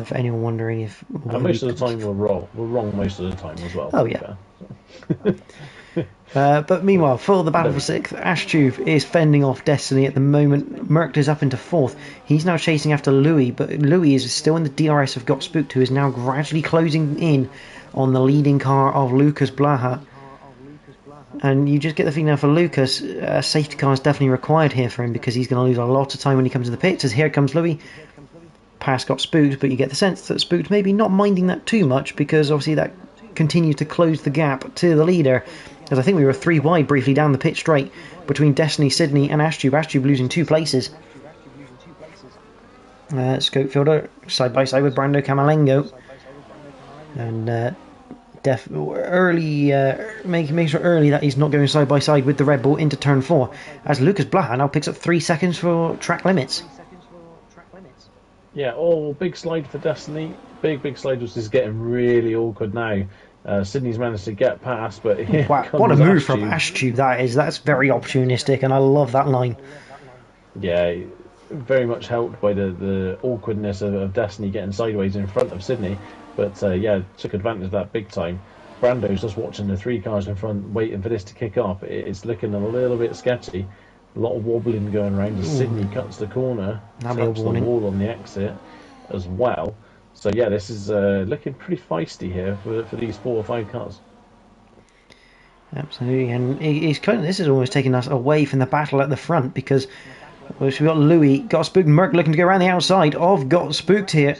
For anyone wondering if... And most of the time we're wrong. We're wrong most of the time as well. Oh yeah. But meanwhile, for the battle for 6th, Ashtube is fending off Destiny at the moment. Mercked is up into 4th. He's now chasing after Louis, but Louis is still in the DRS of Got Spooked, who is now gradually closing in on the leading car of Lucas Blaha. And you just get the feeling now for Lucas, a safety car is definitely required here for him, because he's going to lose a lot of time when he comes to the pits, as here comes Louis. Pass Got Spooked, but you get the sense that Spooked maybe not minding that too much, because obviously that continues to close the gap to the leader, as I think we were 3 wide briefly down the pit straight between Destiny, Sydney and Ashtube. Ashtube losing 2 places. Scopefielder side by side with Brando Camalengo. And making sure early that he's not going side by side with the Red Bull into turn 4, as Lucas Blaha now picks up 3 seconds for track limits. Yeah, big slide for Destiny. Big slide, which is getting really awkward now. Sydney's managed to get past, but here Wow, comes what a move Ashtube. from Ashtube that is. That's very opportunistic, and I love that line. Yeah, very much helped by the awkwardness of Destiny getting sideways in front of Sydney. But yeah, took advantage of that big time. Brando's just watching the 3 cars in front, waiting for this to kick off. It's looking a little bit sketchy. A lot of wobbling going around as Sydney cuts the corner, taps the wall on the exit as well. So yeah, this is looking pretty feisty here for these 4 or 5 cars. Absolutely, and this is almost taking us away from the battle at the front, because we've got Louis, Got Spooked, Merc looking to go around the outside of Got Spooked here.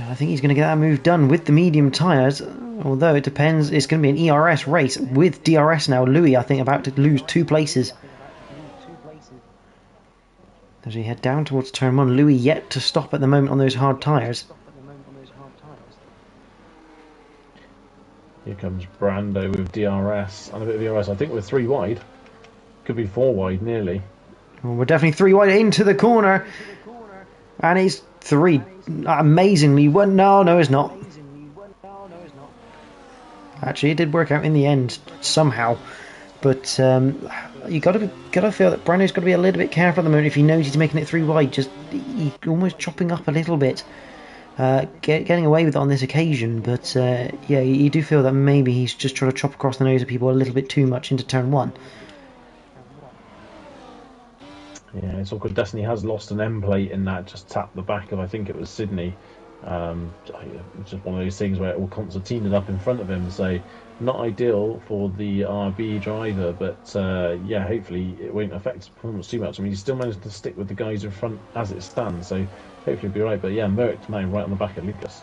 I think he's going to get that move done with the medium tyres, although it depends. It's going to be an ERS race with DRS now. Louis, I think, about to lose 2 places. As we head down towards turn 1, Louis yet to stop at the moment on those hard tyres. Here comes Brando with DRS and a bit of ERS. I think we're 3 wide. Could be 4 wide nearly. Well, we're definitely 3 wide into the corner. And he's 3. Amazingly. Well, no, it's not. Actually, it did work out in the end somehow. But you gotta feel that Brando's got to be a little bit careful at the moment. If he knows he's making it 3 wide, he's almost chopping up a little bit. Getting away with it on this occasion, but yeah, you do feel that maybe he's just trying to chop across the nose of people a little bit too much into turn 1. Yeah, it's awkward. Destiny has lost an M plate in that, just tapped the back of, I think it was Sydney. It's just one of those things where it all concertinaed up in front of him, so not ideal for the RB driver, but yeah, hopefully it won't affect his performance too much. I mean, he's still managed to stick with the guys in front as it stands, so hopefully it'll be right. But yeah, Merc now right on the back of Lucas.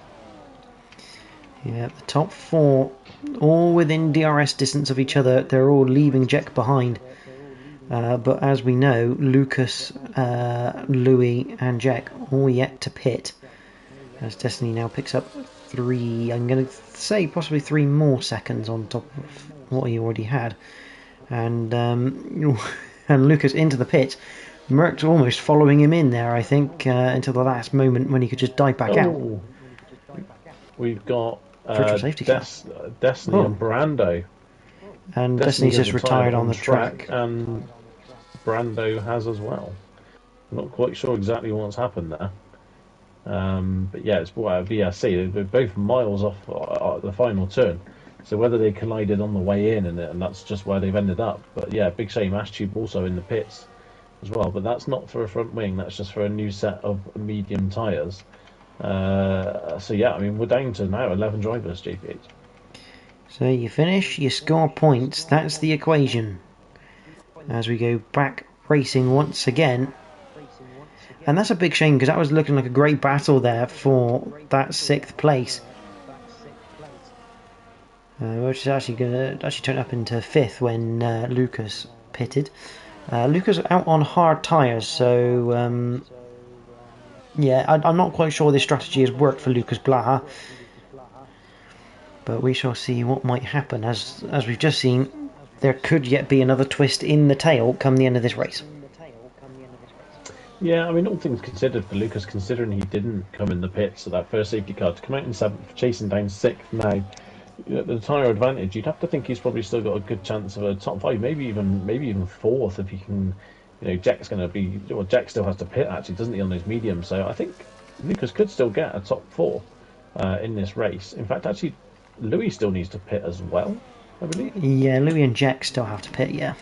Yeah, the top 4 all within DRS distance of each other. They're all leaving Jack behind. But as we know, Lucas, Louis and Jack all yet to pit. As Destiny now picks up 3, I'm going to say possibly 3 more seconds on top of what he already had. And and Lucas into the pit. Merck's almost following him in there, I think, until the last moment when he could just dive back out. We've got Oh. Destiny and Brando. And Destiny's just retired on the track. And Brando has as well. I'm not quite sure exactly what's happened there. But yeah, it's brought out of VRC. They're both miles off the final turn. So whether they collided on the way in and that's just where they've ended up. But yeah, big shame. Ashtube also in the pits as well. But that's not for a front wing. That's just for a new set of medium tyres. So yeah, I mean, we're down to now 11 drivers, JPH. So you finish, you score points, that's the equation. As we go back racing once again. And that's a big shame, because that was looking like a great battle there for that 6th place. Which is actually going to turn up into 5th when Lucas pitted. Lucas out on hard tyres, so yeah, I'm not quite sure this strategy has worked for Lucas Blaha. But we shall see what might happen. As we've just seen, there could yet be another twist in the tail come the end of this race. Yeah, I mean, all things considered for Lucas, considering he didn't come in the pits, so that first safety car to come out in 7th, chasing down 6th now, the tyre advantage, you'd have to think he's probably still got a good chance of a top 5, maybe even 4th if he can. You know, Jack's going to be. Well, Jack still has to pit actually, doesn't he, on those mediums? So I think Lucas could still get a top 4 in this race. In fact, actually, Louis still needs to pit as well, I believe. Yeah, Louis and Jack still have to pit. Yeah.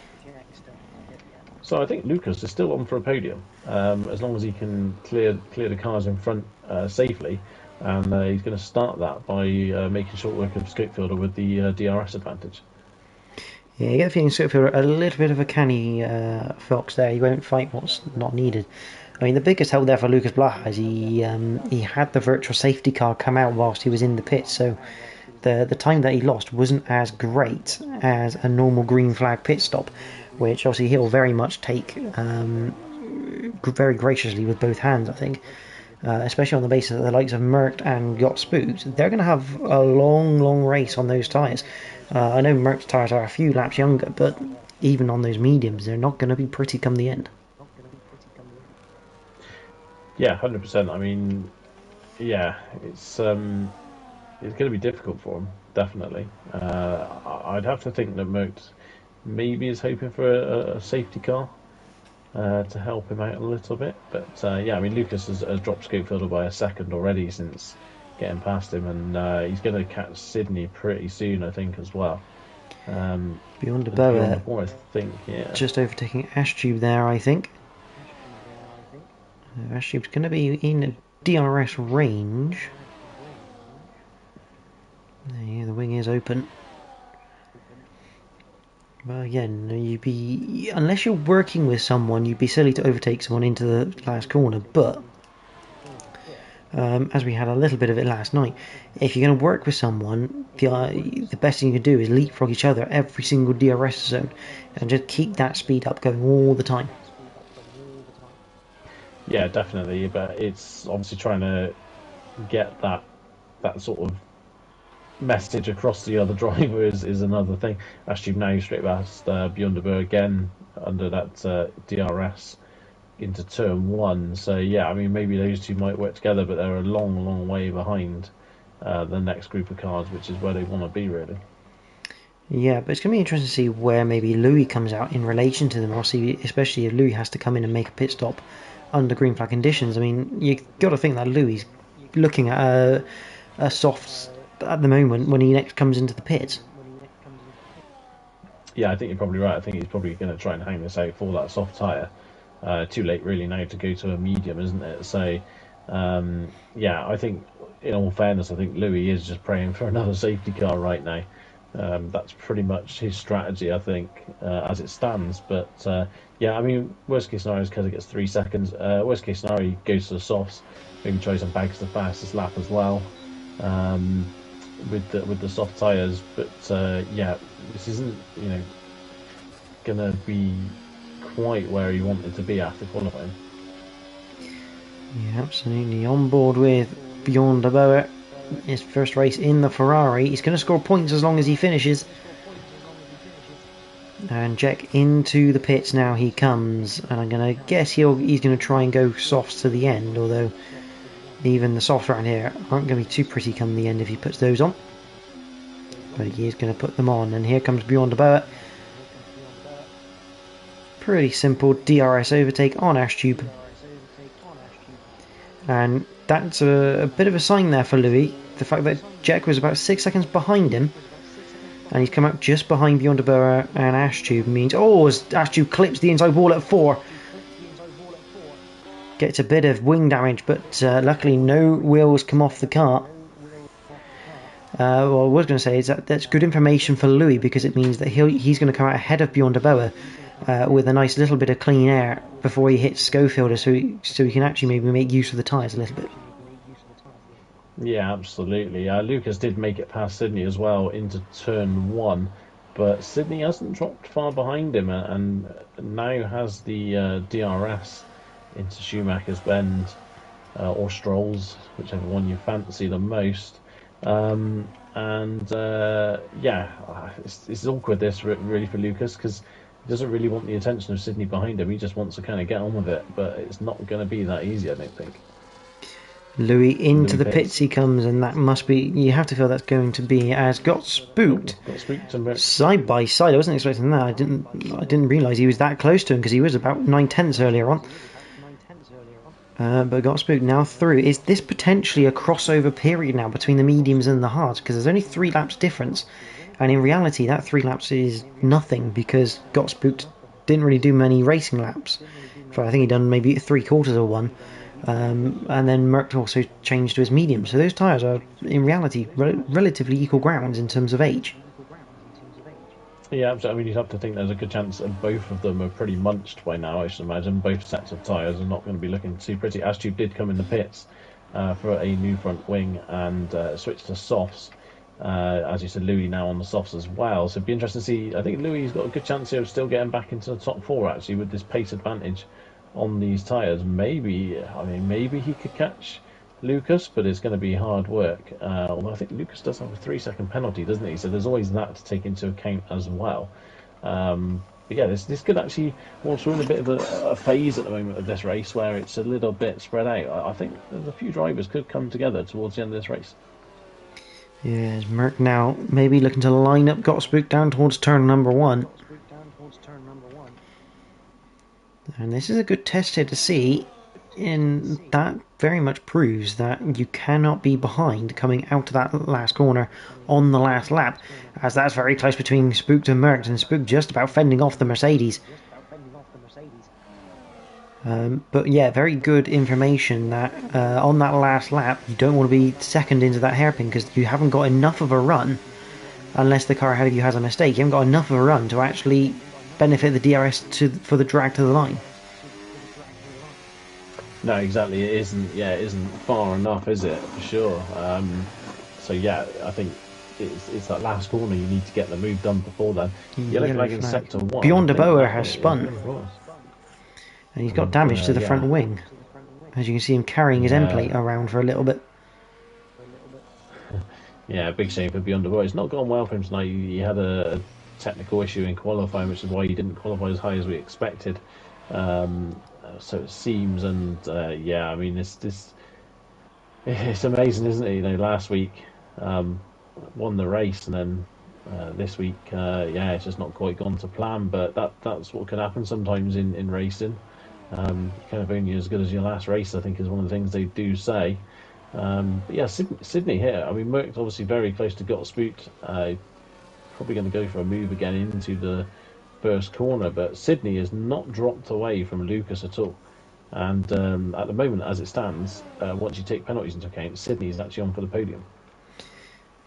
So I think Lucas is still on for a podium, as long as he can clear the cars in front safely, and he's going to start that by making short work of Scopefielder with the DRS advantage. Yeah, you get the feeling Scopefielder a little bit of a canny fox there. He won't fight what's not needed. I mean, the biggest help there for Lucas Blaha is he had the virtual safety car come out whilst he was in the pit, so the time that he lost wasn't as great as a normal green flag pit stop, which obviously he'll very much take very graciously with both hands, I think. especially on the basis that the likes of Merckx and Got Spooked, they're going to have a long race on those tyres. I know Merck's tyres are a few laps younger, but even on those mediums, they're not going to be pretty come the end. Yeah, 100%. I mean, yeah, it's going to be difficult for him, definitely. I'd have to think that Merckx maybe is hoping for a safety car to help him out a little bit. But yeah, I mean, Lucas has dropped Schofield by a second already since getting past him, and he's going to catch Sydney pretty soon, I think, as well. Beyond the I think, yeah. Just overtaking Ashtube there, I think. Ashtube's going to be in DRS range. Yeah, the wing is open. But again, unless you're working with someone, you'd be silly to overtake someone into the last corner. But as we had a little bit of it last night, if you're going to work with someone, the best thing you can do is leapfrog each other every single DRS zone and just keep that speed up going all the time. Yeah, definitely. But it's obviously trying to get that sort of message across the other driver is another thing. Actually, now straight past Bjornberg again under that DRS into turn one. So yeah, I mean maybe those two might work together, but they're a long way behind the next group of cars, which is where they want to be really. Yeah, but it's going to be interesting to see where maybe Louis comes out in relation to them. Obviously, especially if Louis has to come in and make a pit stop under green flag conditions. I mean, you got to think that Louis looking at a soft at the moment when he next comes into the pit. Yeah, I think you're probably right. I think he's probably going to try and hang this out for that soft tyre. Too late really now to go to a medium, isn't it? So yeah, I think in all fairness, I think Louis is just praying for another safety car right now. That's pretty much his strategy, I think, as it stands. But yeah, I mean, worst case scenario is because it gets 3 seconds. Worst case scenario, he goes to the softs, maybe tries and bags the fastest lap as well with the soft tyres. But yeah, this isn't gonna be quite where he wanted to be after qualifying. Yeah, absolutely on board with Bjorn de Boer. His first race in the Ferrari. He's going to score points as long as he finishes. And Jack into the pits now he comes. And I'm going to guess he's going to try and go softs to the end. Although even the softs around here aren't going to be too pretty come the end if he puts those on. But he is going to put them on. And here comes Bjorn de Boer. Pretty simple DRS overtake on Ashtube. And that's a bit of a sign there for Louis. The fact that Jack was about 6 seconds behind him. And he's come out just behind Bjorn de Boer and Ashtube means... Oh, as Ashtube clips the inside wall at 4. Gets a bit of wing damage, but luckily no wheels come off the car. What I was going to say is that's good information for Louis because it means that he's going to come out ahead of Bjorn de Boer with a nice little bit of clean air before he hits Schofield, so he can actually maybe make use of the tyres a little bit. Yeah, absolutely. Lucas did make it past Sydney as well into turn 1, but Sydney hasn't dropped far behind him and now has the DRS into Schumacher's Bend or Strolls, whichever one you fancy the most. Yeah, it's awkward this really for Lucas because he doesn't really want the attention of Sydney behind him. He just wants to kind of get on with it, but it's not going to be that easy, I don't think. Louis into the pits he comes, and that must be, you have to feel that's going to be as Got Spooked side by side. I wasn't expecting that. I didn't realise he was that close to him because he was about 9/10 earlier on. But Got Spooked now through. Is this potentially a crossover period now between the mediums and the hards? Because there's only 3 laps difference, and in reality that 3 laps is nothing because Got Spooked didn't really do many racing laps. I think he done maybe 3/4 of one. And then Merckx also changed to his medium. So those tyres are, in reality, relatively equal grounds in terms of age. Yeah, absolutely. I mean, you'd have to think there's a good chance that both of them are pretty munched by now, I should imagine. Both sets of tyres are not going to be looking too pretty. Ashtube did come in the pits for a new front wing and switched to softs. As you said, Louis now on the softs as well. So it'd be interesting to see. I think Louis has got a good chance here of still getting back into the top 4, actually, with this pace advantage on these tyres, maybe, I mean, maybe he could catch Lucas, but it's going to be hard work. Although I think Lucas does have a 3 second penalty, doesn't he? So there's always that to take into account as well. But yeah, this could actually, once we're in a bit of a phase at the moment of this race where it's a little bit spread out, I think there's a few drivers could come together towards the end of this race. Yeah, Merck now maybe looking to line up Gotspook down towards turn number 1. And this is a good test here to see, and that very much proves that you cannot be behind coming out of that last corner on the last lap, as that's very close between Spook and Merck, and Spook just about fending off the Mercedes. But yeah, very good information that on that last lap you don't want to be second into that hairpin, because you haven't got enough of a run, unless the car ahead of you has a mistake, you haven't got enough of a run to actually benefit the DRS for the drag to the line. No, exactly. It isn't. Yeah, it isn't far enough, is it? For sure. So yeah, I think it's that last corner you need to get the move done before then. Yellow flag in sector 1. Beyond de Boer has spun, and he's got damage to the front wing. As you can see him carrying his end plate around for a little bit. Yeah, big shame for Beyond de Boer. It's not gone well for him tonight. He had a technical issue in qualifying, which is why he didn't qualify as high as we expected. So it seems, and yeah, I mean, it's amazing, isn't it? You know, last week won the race, and then this week, yeah, it's just not quite gone to plan. But that's what can happen sometimes in racing. You're kind of only as good as your last race, I think, is one of the things they do say. But yeah, Sydney here. I mean, Merck's obviously very close to got spooked. Probably going to go for a move again into the first corner, but Sydney has not dropped away from Lucas at all. And at the moment, as it stands, once you take penalties into account, Sydney is actually on for the podium.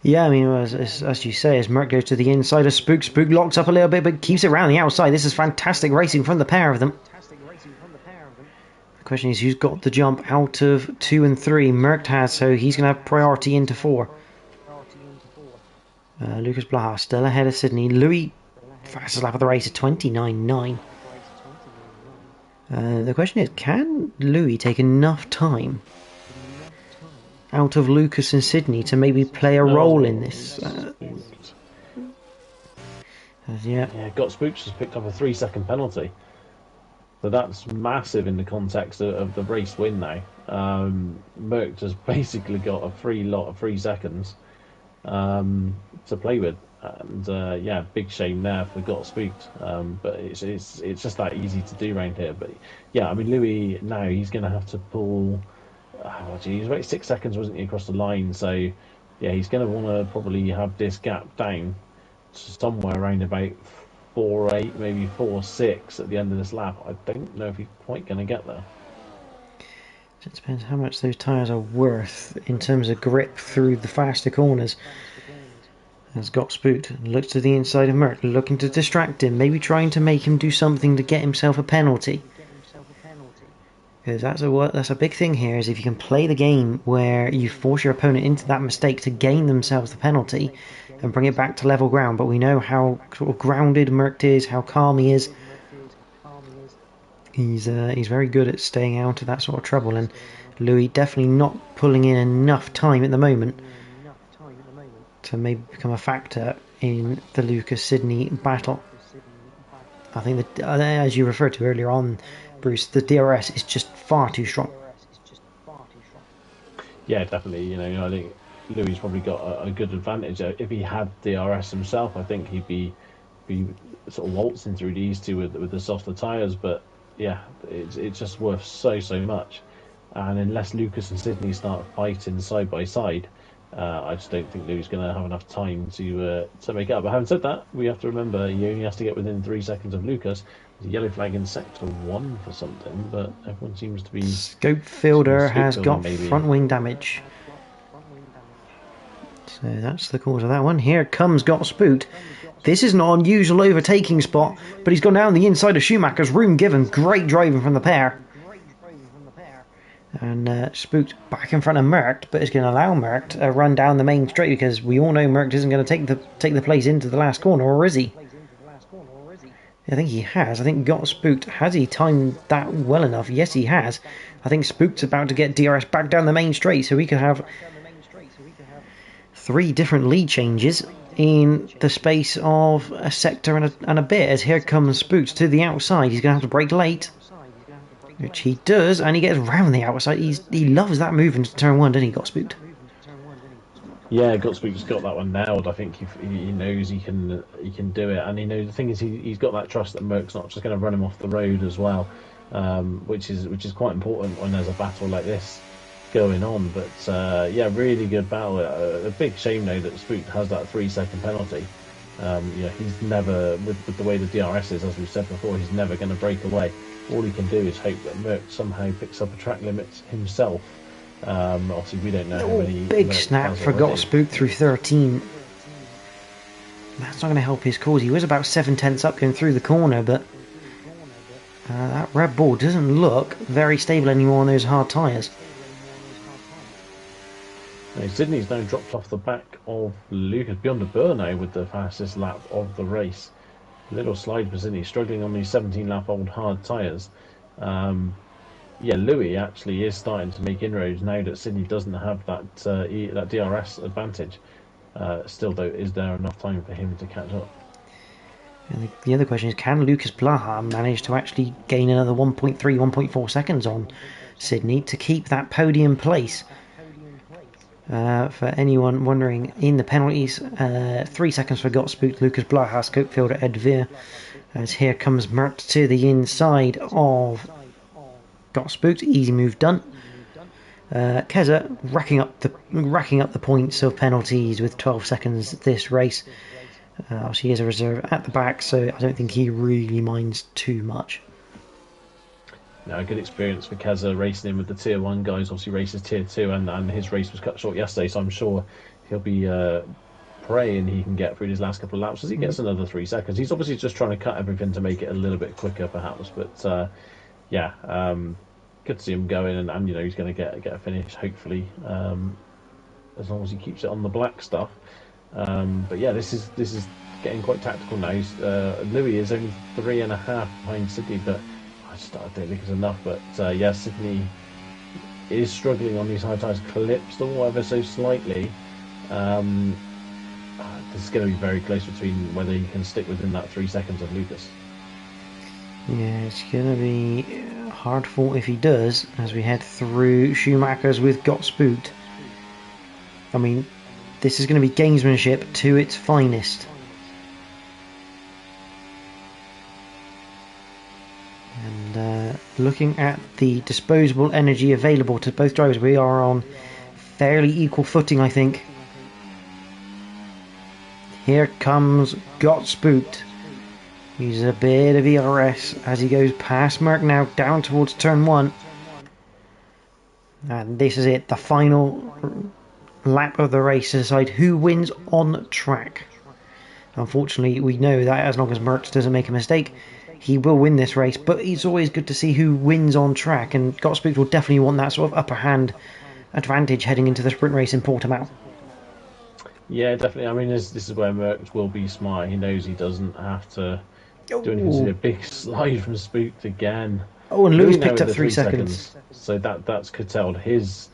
Yeah, I mean, as you say, as Merck goes to the inside of Spook, Spook locks up a little bit, but keeps it around the outside. This is fantastic racing from the pair of them. The question is, who's got the jump out of 2 and 3? Merck has, so he's going to have priority into 4. Lucas Blaha still ahead of Sydney. Louis, fastest lap of the race at 29.9. The question is, can Louis take enough time out of Lucas and Sydney to maybe play a role in this? Yeah, got Spooks has picked up a 3-second penalty. So that's massive in the context of the race win now. Merck has basically got a free lot of 3 seconds to play with, and yeah, big shame there for got spooked. But it's just that easy to do around here. But yeah, I mean, Louis now, he's going to have to pull. Oh, geez, about 6 seconds, wasn't he, across the line? So yeah, he's going to want to probably have this gap down to somewhere around about 4.8, maybe 4.6 at the end of this lap. I don't know if he's quite going to get there. It depends how much those tyres are worth in terms of grip through the faster corners. Has got spooked, looks to the inside of Merck, looking to distract him, maybe trying to make him do something to get himself a penalty. Because that's a big thing here, is if you can play the game where you force your opponent into that mistake to gain themselves the penalty and bring it back to level ground. But we know how sort of grounded Merck is, how calm he is. He's very good at staying out of that sort of trouble, and Louis definitely not pulling in enough time at the moment to maybe become a factor in the Lucas-Sydney battle. I think that, as you referred to earlier on, Bruce, the DRS is just far too strong. Yeah, definitely. You know, I think Louis probably got a good advantage. If he had DRS himself, I think he'd be sort of waltzing through these two with the softer tyres. But yeah, it's just worth so much. And unless Lucas and Sydney start fighting side by side, I just don't think Louis is going to have enough time to make up. But having said that, we have to remember he only has to get within 3 seconds of Lucas. There's a yellow flag in sector 1 for something, but everyone seems to be... Scope Fielder has got front wing damage. So that's the cause of that one. Here comes Got Spooked. This is an unusual overtaking spot, but he's gone down the inside of Schumacher's. Room given. Great driving from the pair. And Spooked back in front of Merck, but it's going to allow Merck to run down the main straight, because we all know Merck isn't going to take the place into the last corner, or is he? I think he has. I think Got Spooked. Has he timed that well enough? Yes, he has. I think Spooked's about to get DRS back down the main straight, so we could have 3 different lead changes in the space of a sector and a bit, as here comes Spooked to the outside. He's going to have to brake late, which he does, and he gets round the outside. He loves that move into turn 1, doesn't he, Got Spooked? Yeah, Gotspeak's got that one nailed. I think he knows he can do it, and the thing is he's got that trust that Merck's not just going to run him off the road as well, which is quite important when there's a battle like this going on. But yeah, really good battle. A big shame though that Spooked has that 3-second penalty. He's never with the way the DRS is, as we've said before, he's never going to break away. All he can do is hope that Merck somehow picks up a track limit himself. Obviously we don't know how many. Big snap for Got Spooked through 13. That's not going to help his cause. He was about 7/10 up going through the corner, but that Red Bull doesn't look very stable anymore on those hard tyres. Sydney's now dropped off the back of Lucas beyond the burn now with the fastest lap of the race. Little slide for Sydney, struggling on these 17-lap-old hard tyres. Yeah, Louis actually is starting to make inroads now that Sydney doesn't have that DRS advantage. Still, though, is there enough time for him to catch up? And the other question is, can Lucas Blaha manage to actually gain another 1.3, 1.4 seconds on Sydney to keep that podium place? For anyone wondering, in the penalties, 3 seconds for Got Spooked, Lucas Blaha, scope fielder Ed Veer, as here comes Mert to the inside of Got Spooked. Easy move done. Keza racking up the points of penalties with 12 seconds this race. Obviously he is a reserve at the back, so I don't think he really minds too much. No, a good experience for Keza racing in with the Tier 1 guys. Obviously races Tier 2 and his race was cut short yesterday, so I'm sure he'll be praying he can get through his last couple of laps as he gets another 3 seconds. He's obviously just trying to cut everything to make it a little bit quicker perhaps, but yeah, good to see him going, and he's going to get a finish hopefully, as long as he keeps it on the black stuff. But yeah, this is getting quite tactical now. Louis is only 3.5 behind Sydney, but I don't think it's enough. But yeah, Sydney is struggling on these high tyres, clipped them ever so slightly. This is going to be very close between whether he can stick within that 3 seconds of Lucas. Yeah, it's going to be hard fought if he does, as we head through Schumacher's with Got Spooked. I mean, this is going to be gamesmanship to its finest. And looking at the disposable energy available to both drivers, we are on fairly equal footing, I think. Here comes Got Spooked. Uses a bit of ERS as he goes past Merck now, down towards turn 1. And this is it, the final lap of the race to decide who wins on track. Unfortunately, we know that as long as Merck doesn't make a mistake, he will win this race, but it's always good to see who wins on track, and Got Spooked will definitely want that sort of upper hand advantage heading into the sprint race in Portimao. Yeah, definitely. I mean, this is where Merck will be smart. He knows he doesn't have to do anything. See a big slide from Spooked again. Oh, and Louis picked up 3 seconds. So that's curtailed his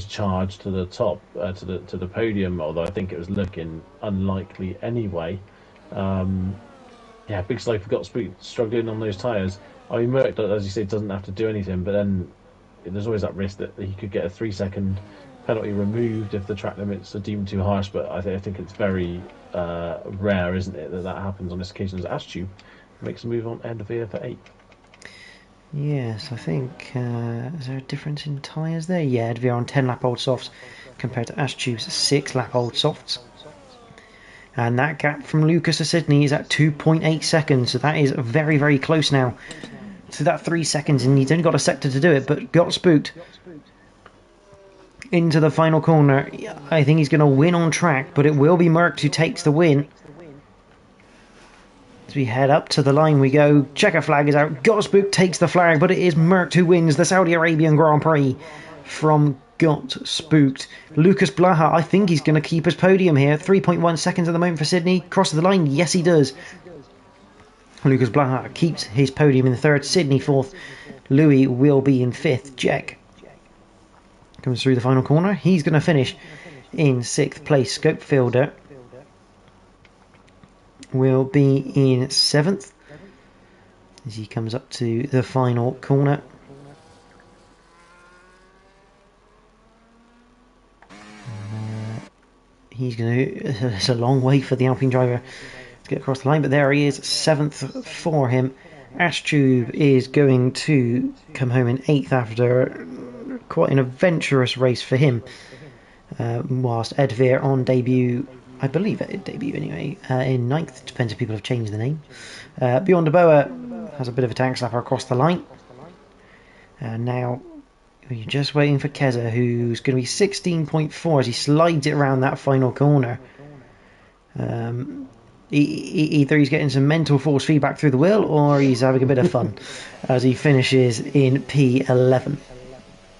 charge to the top, to the podium. Although I think it was looking unlikely anyway. Yeah, big slide for Got Spooked, struggling on those tyres. I mean, Merck, as you say, doesn't have to do anything, but then there's always that risk that he could get a 3 second penalty removed if the track limits are deemed too harsh. But I think it's very rare, isn't it, that happens on this occasion, as Astube makes a move on Ed Veer for 8. Yes, I think is there a difference in tyres there? Yeah, Ed Veer on 10 lap old softs compared to Astube's 6 lap old softs. And that gap from Lucas to Sydney is at 2.8 seconds, so that is very, very close now to that 3 seconds, and he's only got a sector to do it, but Got Spooked into the final corner. I think he's going to win on track, but it will be Merck who takes the win. As we head up to the line we go, checker flag is out, Got Spooked takes the flag, but it is Merck who wins the Saudi Arabian Grand Prix from Got Spooked. Lucas Blaha, I think he's going to keep his podium here. 3.1 seconds at the moment for Sydney. Crosses the line, yes he does. Lucas Blaha keeps his podium in the third, Sydney fourth, Louis will be in fifth, Jack comes through the final corner, he's going to finish in sixth place, Scopefielder will be in seventh as he comes up to the final corner. He's going to. It's a long way for the Alpine driver to get across the line, but there he is, seventh for him. Ashtube is going to come home in eighth after quite an adventurous race for him. Whilst Edveer on debut, I believe it debut anyway, in ninth. Depends if people have changed the name. Beyond de Boa has a bit of a tank slapper across the line. Now we're just waiting for Keza, who's going to be 16.4 as he slides it around that final corner. Either he's getting some mental force feedback through the wheel, or he's having a bit of fun as he finishes in P11.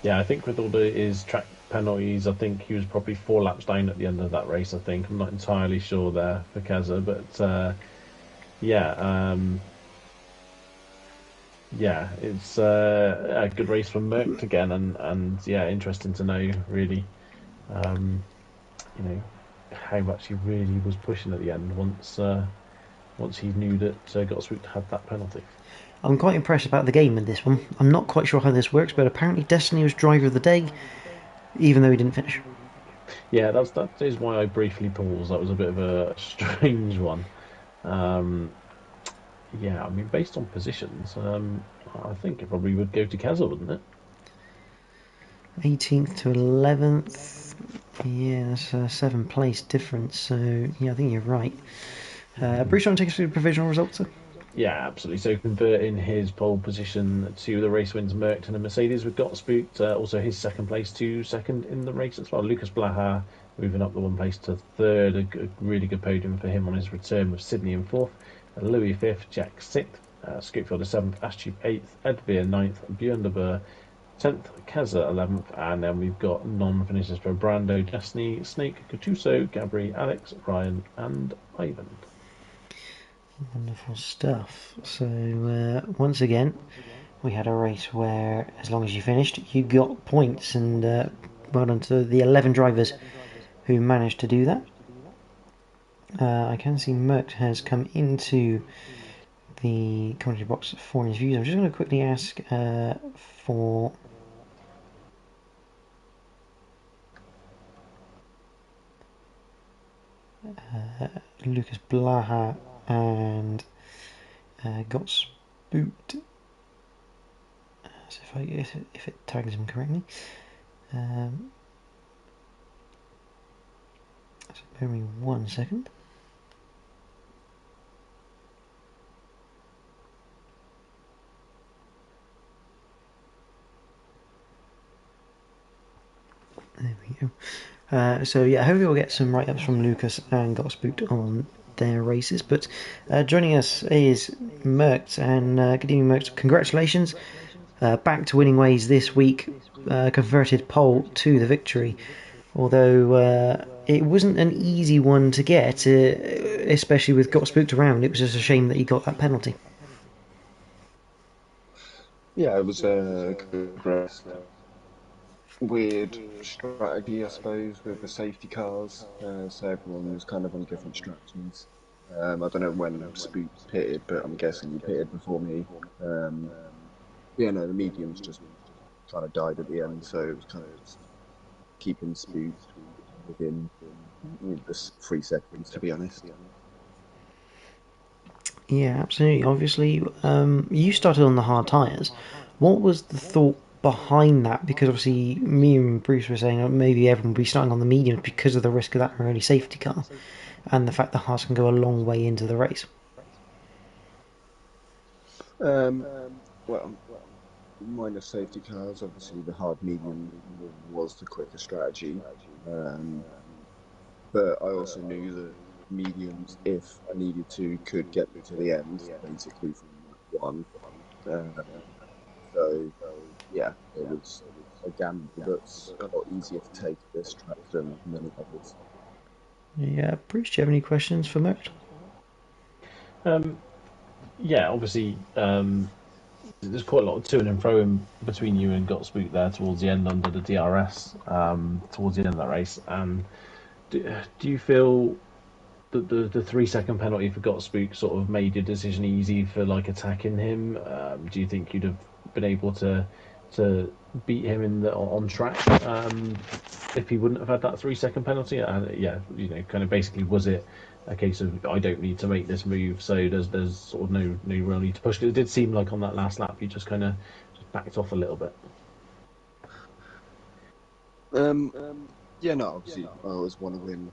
Yeah, I think with all his track penalties, I think he was probably 4 laps down at the end of that race. I think I'm not entirely sure there for Keza, but it's a good race for Merck again, and yeah, interesting to know really, how much he really was pushing at the end once he knew that Gottswood had that penalty. I'm quite impressed about the game in this one. I'm not quite sure how this works, but apparently Destiny was driver of the day, even though he didn't finish. Yeah, that is why I briefly paused. That was a bit of a strange one. Yeah, I mean, based on positions, I think it probably would go to Keza, wouldn't it? 18th to 11th. Yeah, that's a 7-place difference. So, yeah, I think you're right. Bruce, want to take us through the provisional results, sir? Yeah, absolutely. So converting his pole position to the race wins Merckx and a Mercedes with Gottswood. Also his second place to second in the race as well. Lucas Blaha moving up the one place to third. A really good podium for him on his return with Sydney in fourth. Louis fifth, Jack sixth, Scopefielder seventh, Ashtube eighth, Edveer ninth, Björn de Boer 10th, Keza 11th, and then we've got non-finishers for Brando, Destiny, Snake, Gattuso, Gabri, Alex, Ryan, and Ivan. Wonderful stuff. So, once again, we had a race where, as long as you finished, you got points, and well done to the 11 drivers who managed to do that. I can see Merck has come into the commentary box for his views. I'm just going to quickly ask for Lucas Blaha and Gottswood. So if it tags him correctly. So bear me 1 second. There we go. So yeah, hopefully we'll get some write-ups from Lucas and Gottswood on their races. But joining us is Merckx, and good evening, Merckx. Congratulations, back to winning ways this week. Converted pole to the victory, although it wasn't an easy one to get, especially with Gottswood around. It was just a shame that he got that penalty. Yeah, it was a good race. Weird strategy, I suppose, with the safety cars. So everyone was kind of on different strategies. I don't know when Spook pitted, but I'm guessing he pitted before me. The mediums just kind of died at the end, so it was kind of just keeping Spook within the 3 seconds, to be honest. Yeah, absolutely. Obviously, you started on the hard tyres. What was the thought behind that? Because obviously, me and Bruce were saying maybe everyone would be starting on the mediums because of the risk of that early safety car, and the fact the hards can go a long way into the race. Well, minus safety cars, obviously the hard medium was the quicker strategy. But I also knew that mediums, if I needed to, could get me to the end, basically from one. So, yeah, it was a gamble that's a lot easier to take this track than many others. Yeah, Bruce, do you have any questions for Merck? Yeah, obviously, there's quite a lot of to and fro in between you and Gotspook there towards the end under the DRS, towards the end of that race. And do you feel that the 3 second penalty for Gotspook sort of made your decision easy for like attacking him? Do you think you'd have been able to beat him in the on track if he wouldn't have had that 3 second penalty? Yeah, kind of basically was it a case of I don't need to make this move, so there's sort of no real need to push. 'Cause it did seem like on that last lap you just kind of just backed off a little bit. Um, yeah, no, obviously I always want to win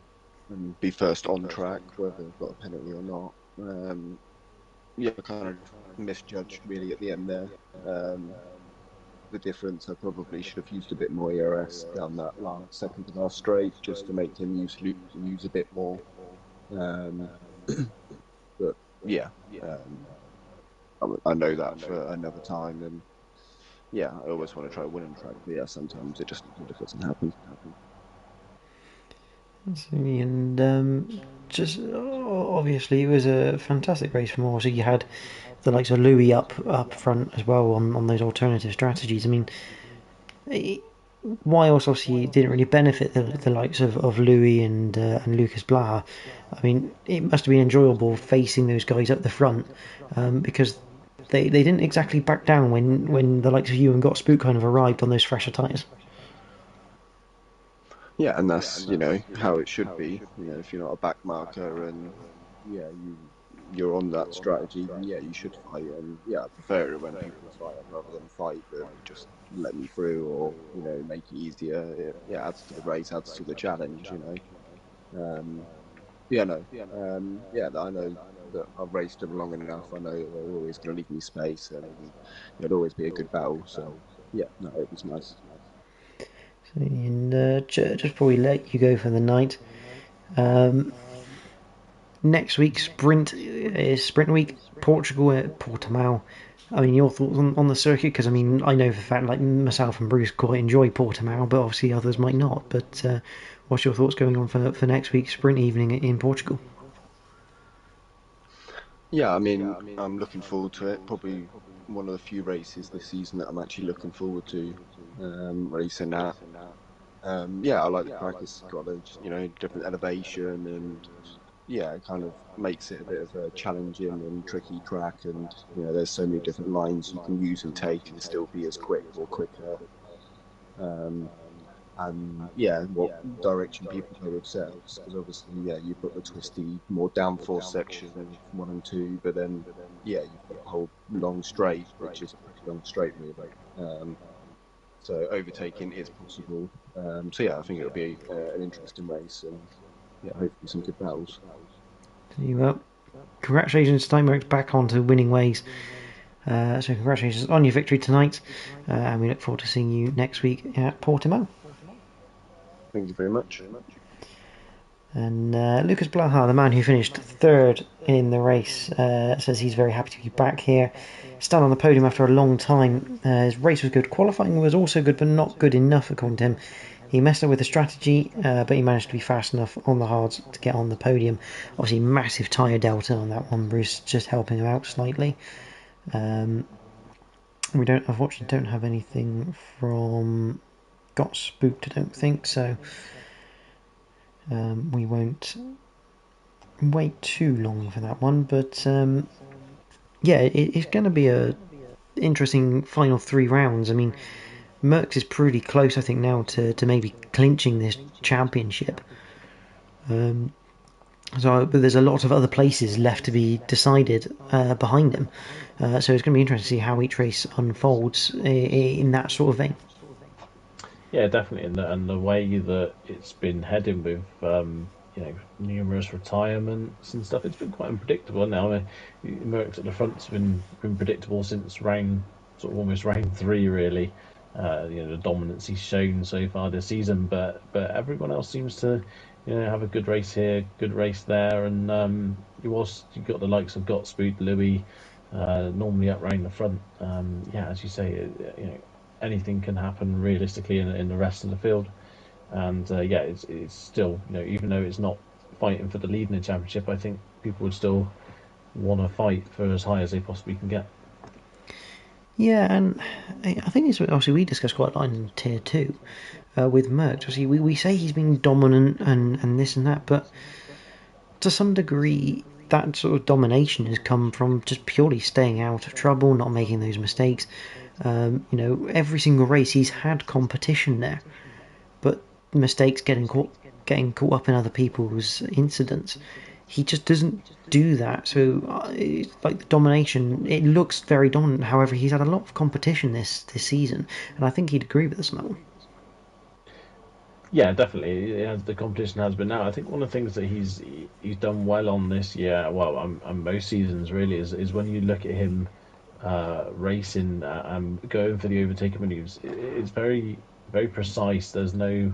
and be first on track, whether I've got a penalty or not. Yeah, I kind of misjudged really at the end there. The difference, I probably should have used a bit more ERS down that last second to last straight just to make him use a bit more. Um, but yeah, um, I know that for another time, and yeah, I always want to try winning track, but yeah, sometimes it just doesn't happen. And just obviously, it was a fantastic race from all. So you had the likes of Louis up front as well on those alternative strategies. I mean, whilst obviously it didn't really benefit the likes of Louis and Lucas Blaha, I mean, it must have been enjoyable facing those guys up the front because they didn't exactly back down when the likes of you and Got Spook kind of arrived on those fresher tyres. Yeah, and that's how it should be. If you're not a back marker and yeah, you're on that strategy, then yeah, you should fight. And yeah, I prefer it when people fight rather than fight than just let me through or make it easier. Yeah, adds to the race, adds to the challenge. Um, yeah, no, yeah, I know that I've raced them long enough. I know they're always going to leave me space, and it'll always be a good battle. So yeah, no, it was nice. And just before we let you go for the night, um, next week sprint is sprint week, Portugal at Portimao. I mean, your thoughts on the circuit? Because I mean, I know for a fact, like myself and Bruce quite enjoy Portimao, but obviously others might not. But what's your thoughts going on for next week's sprint evening in Portugal? Yeah, I mean, I'm looking forward to it. Probably one of the few races this season that I'm actually looking forward to racing at. Yeah, I like the track. It's got a different elevation, and yeah, it kind of makes it a bit of a challenging and tricky track. And there's so many different lines you can use and take, and still be as quick or quicker. Um, and yeah, what direction people go with setups, because obviously, yeah, you've got the twisty, more downforce section of 1 and 2, but then yeah, you've got a whole long straight, which is a pretty long straight, really. So overtaking is possible. So yeah, I think it'll be an interesting race, and yeah, hopefully some good battles. Well, congratulations, Steinmark's back onto winning ways. So congratulations on your victory tonight, and we look forward to seeing you next week at Portimao. Thank you very much. And Lucas Blaha, the man who finished third in the race, says he's very happy to be back here. Stand on the podium after a long time. His race was good. Qualifying was also good, but not good enough, according to him. He messed up with the strategy, but he managed to be fast enough on the hards to get on the podium. Obviously, massive tyre delta on that one, Bruce, just helping him out slightly. We unfortunately don't have anything from Got Spooked, I don't think, so we won't wait too long for that one. But yeah, it's going to be a interesting final 3 rounds. I mean, Merckx is pretty close, I think, now to maybe clinching this championship. But there's a lot of other places left to be decided behind him. So it's going to be interesting to see how each race unfolds in that sort of vein. Yeah, definitely, and the way that it's been heading with numerous retirements and stuff, it's been quite unpredictable now. I mean, Merckx at the front's been predictable since round sort of almost round three, really. The dominance he's shown so far this season, but everyone else seems to have a good race here, good race there, and you got the likes of Gotspoot, Louis, normally up round the front. Yeah, as you say, anything can happen realistically in the rest of the field. And yeah, it's still even though it's not fighting for the lead in the championship, I think people would still want to fight for as high as they possibly can get. Yeah, and I think it's obviously we discussed quite a lot in Tier 2 with Merc. Obviously, we say he's been dominant and this and that, but to some degree, that sort of domination has come from just purely staying out of trouble, not making those mistakes. Every single race he's had competition there, but mistakes getting caught up in other people's incidents. He just doesn't do that. So, like the domination, it looks very dominant. However, he's had a lot of competition this season, and I think he'd agree with us on that one. Yeah, definitely. The competition has been now. I think one of the things that he's done well on this year, well, on most seasons really, is when you look at him racing, going for the overtaking maneuvers. It's very very precise. There's no,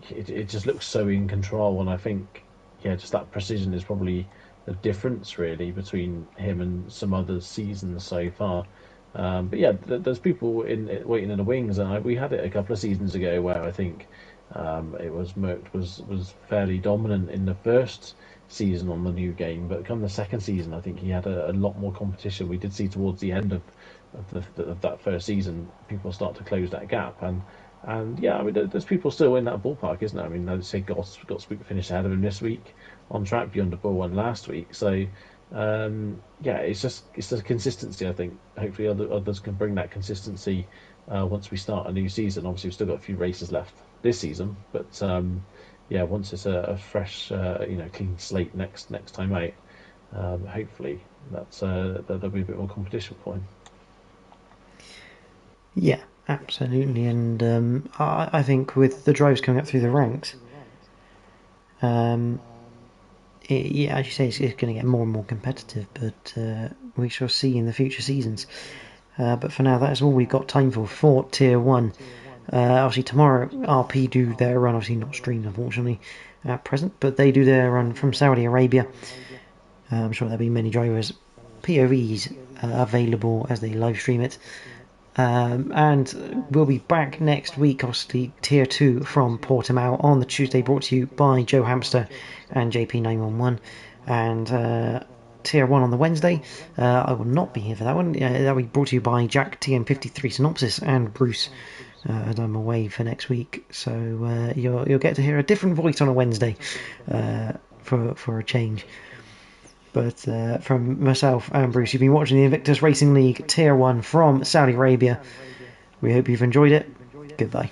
it just looks so in control, and I think just that precision is probably the difference really between him and some other seasons so far. But yeah, there's people waiting in the wings, and we had it a couple of seasons ago where I think it was Merck was fairly dominant in the first season on the new game, but come the second season, I think he had a lot more competition. We did see towards the end of that first season, people start to close that gap, and yeah, I mean, there's people still in that ballpark, isn't there? I mean, I'd say Gotspeak finished ahead of him this week on track. Beyond Ball won last week, so it's the consistency. I think hopefully others can bring that consistency once we start a new season. Obviously, we've still got a few races left this season, but once it's a fresh, clean slate next time out, hopefully there'll be a bit more competition for him. Yeah, absolutely, and I think with the drivers coming up through the ranks, as you say, it's going to get more and more competitive, but we shall see in the future seasons. But for now, that is all we've got time for Tier 1. Obviously, tomorrow RP do their run, obviously not streamed, unfortunately, at present, but they do their run from Saudi Arabia. I'm sure there'll be many drivers' POVs available as they live stream it. And we'll be back next week, obviously, Tier 2 from Portimao on the Tuesday, brought to you by Joe Hamster and JP911. And Tier 1 on the Wednesday. I will not be here for that one. That will be brought to you by Jack TM53 Synopsis and Bruce, as I'm away for next week. So you'll get to hear a different voice on a Wednesday for a change. But from myself and Bruce, you've been watching the Invictus Racing League Tier 1 from Saudi Arabia. We hope you've enjoyed it. Goodbye.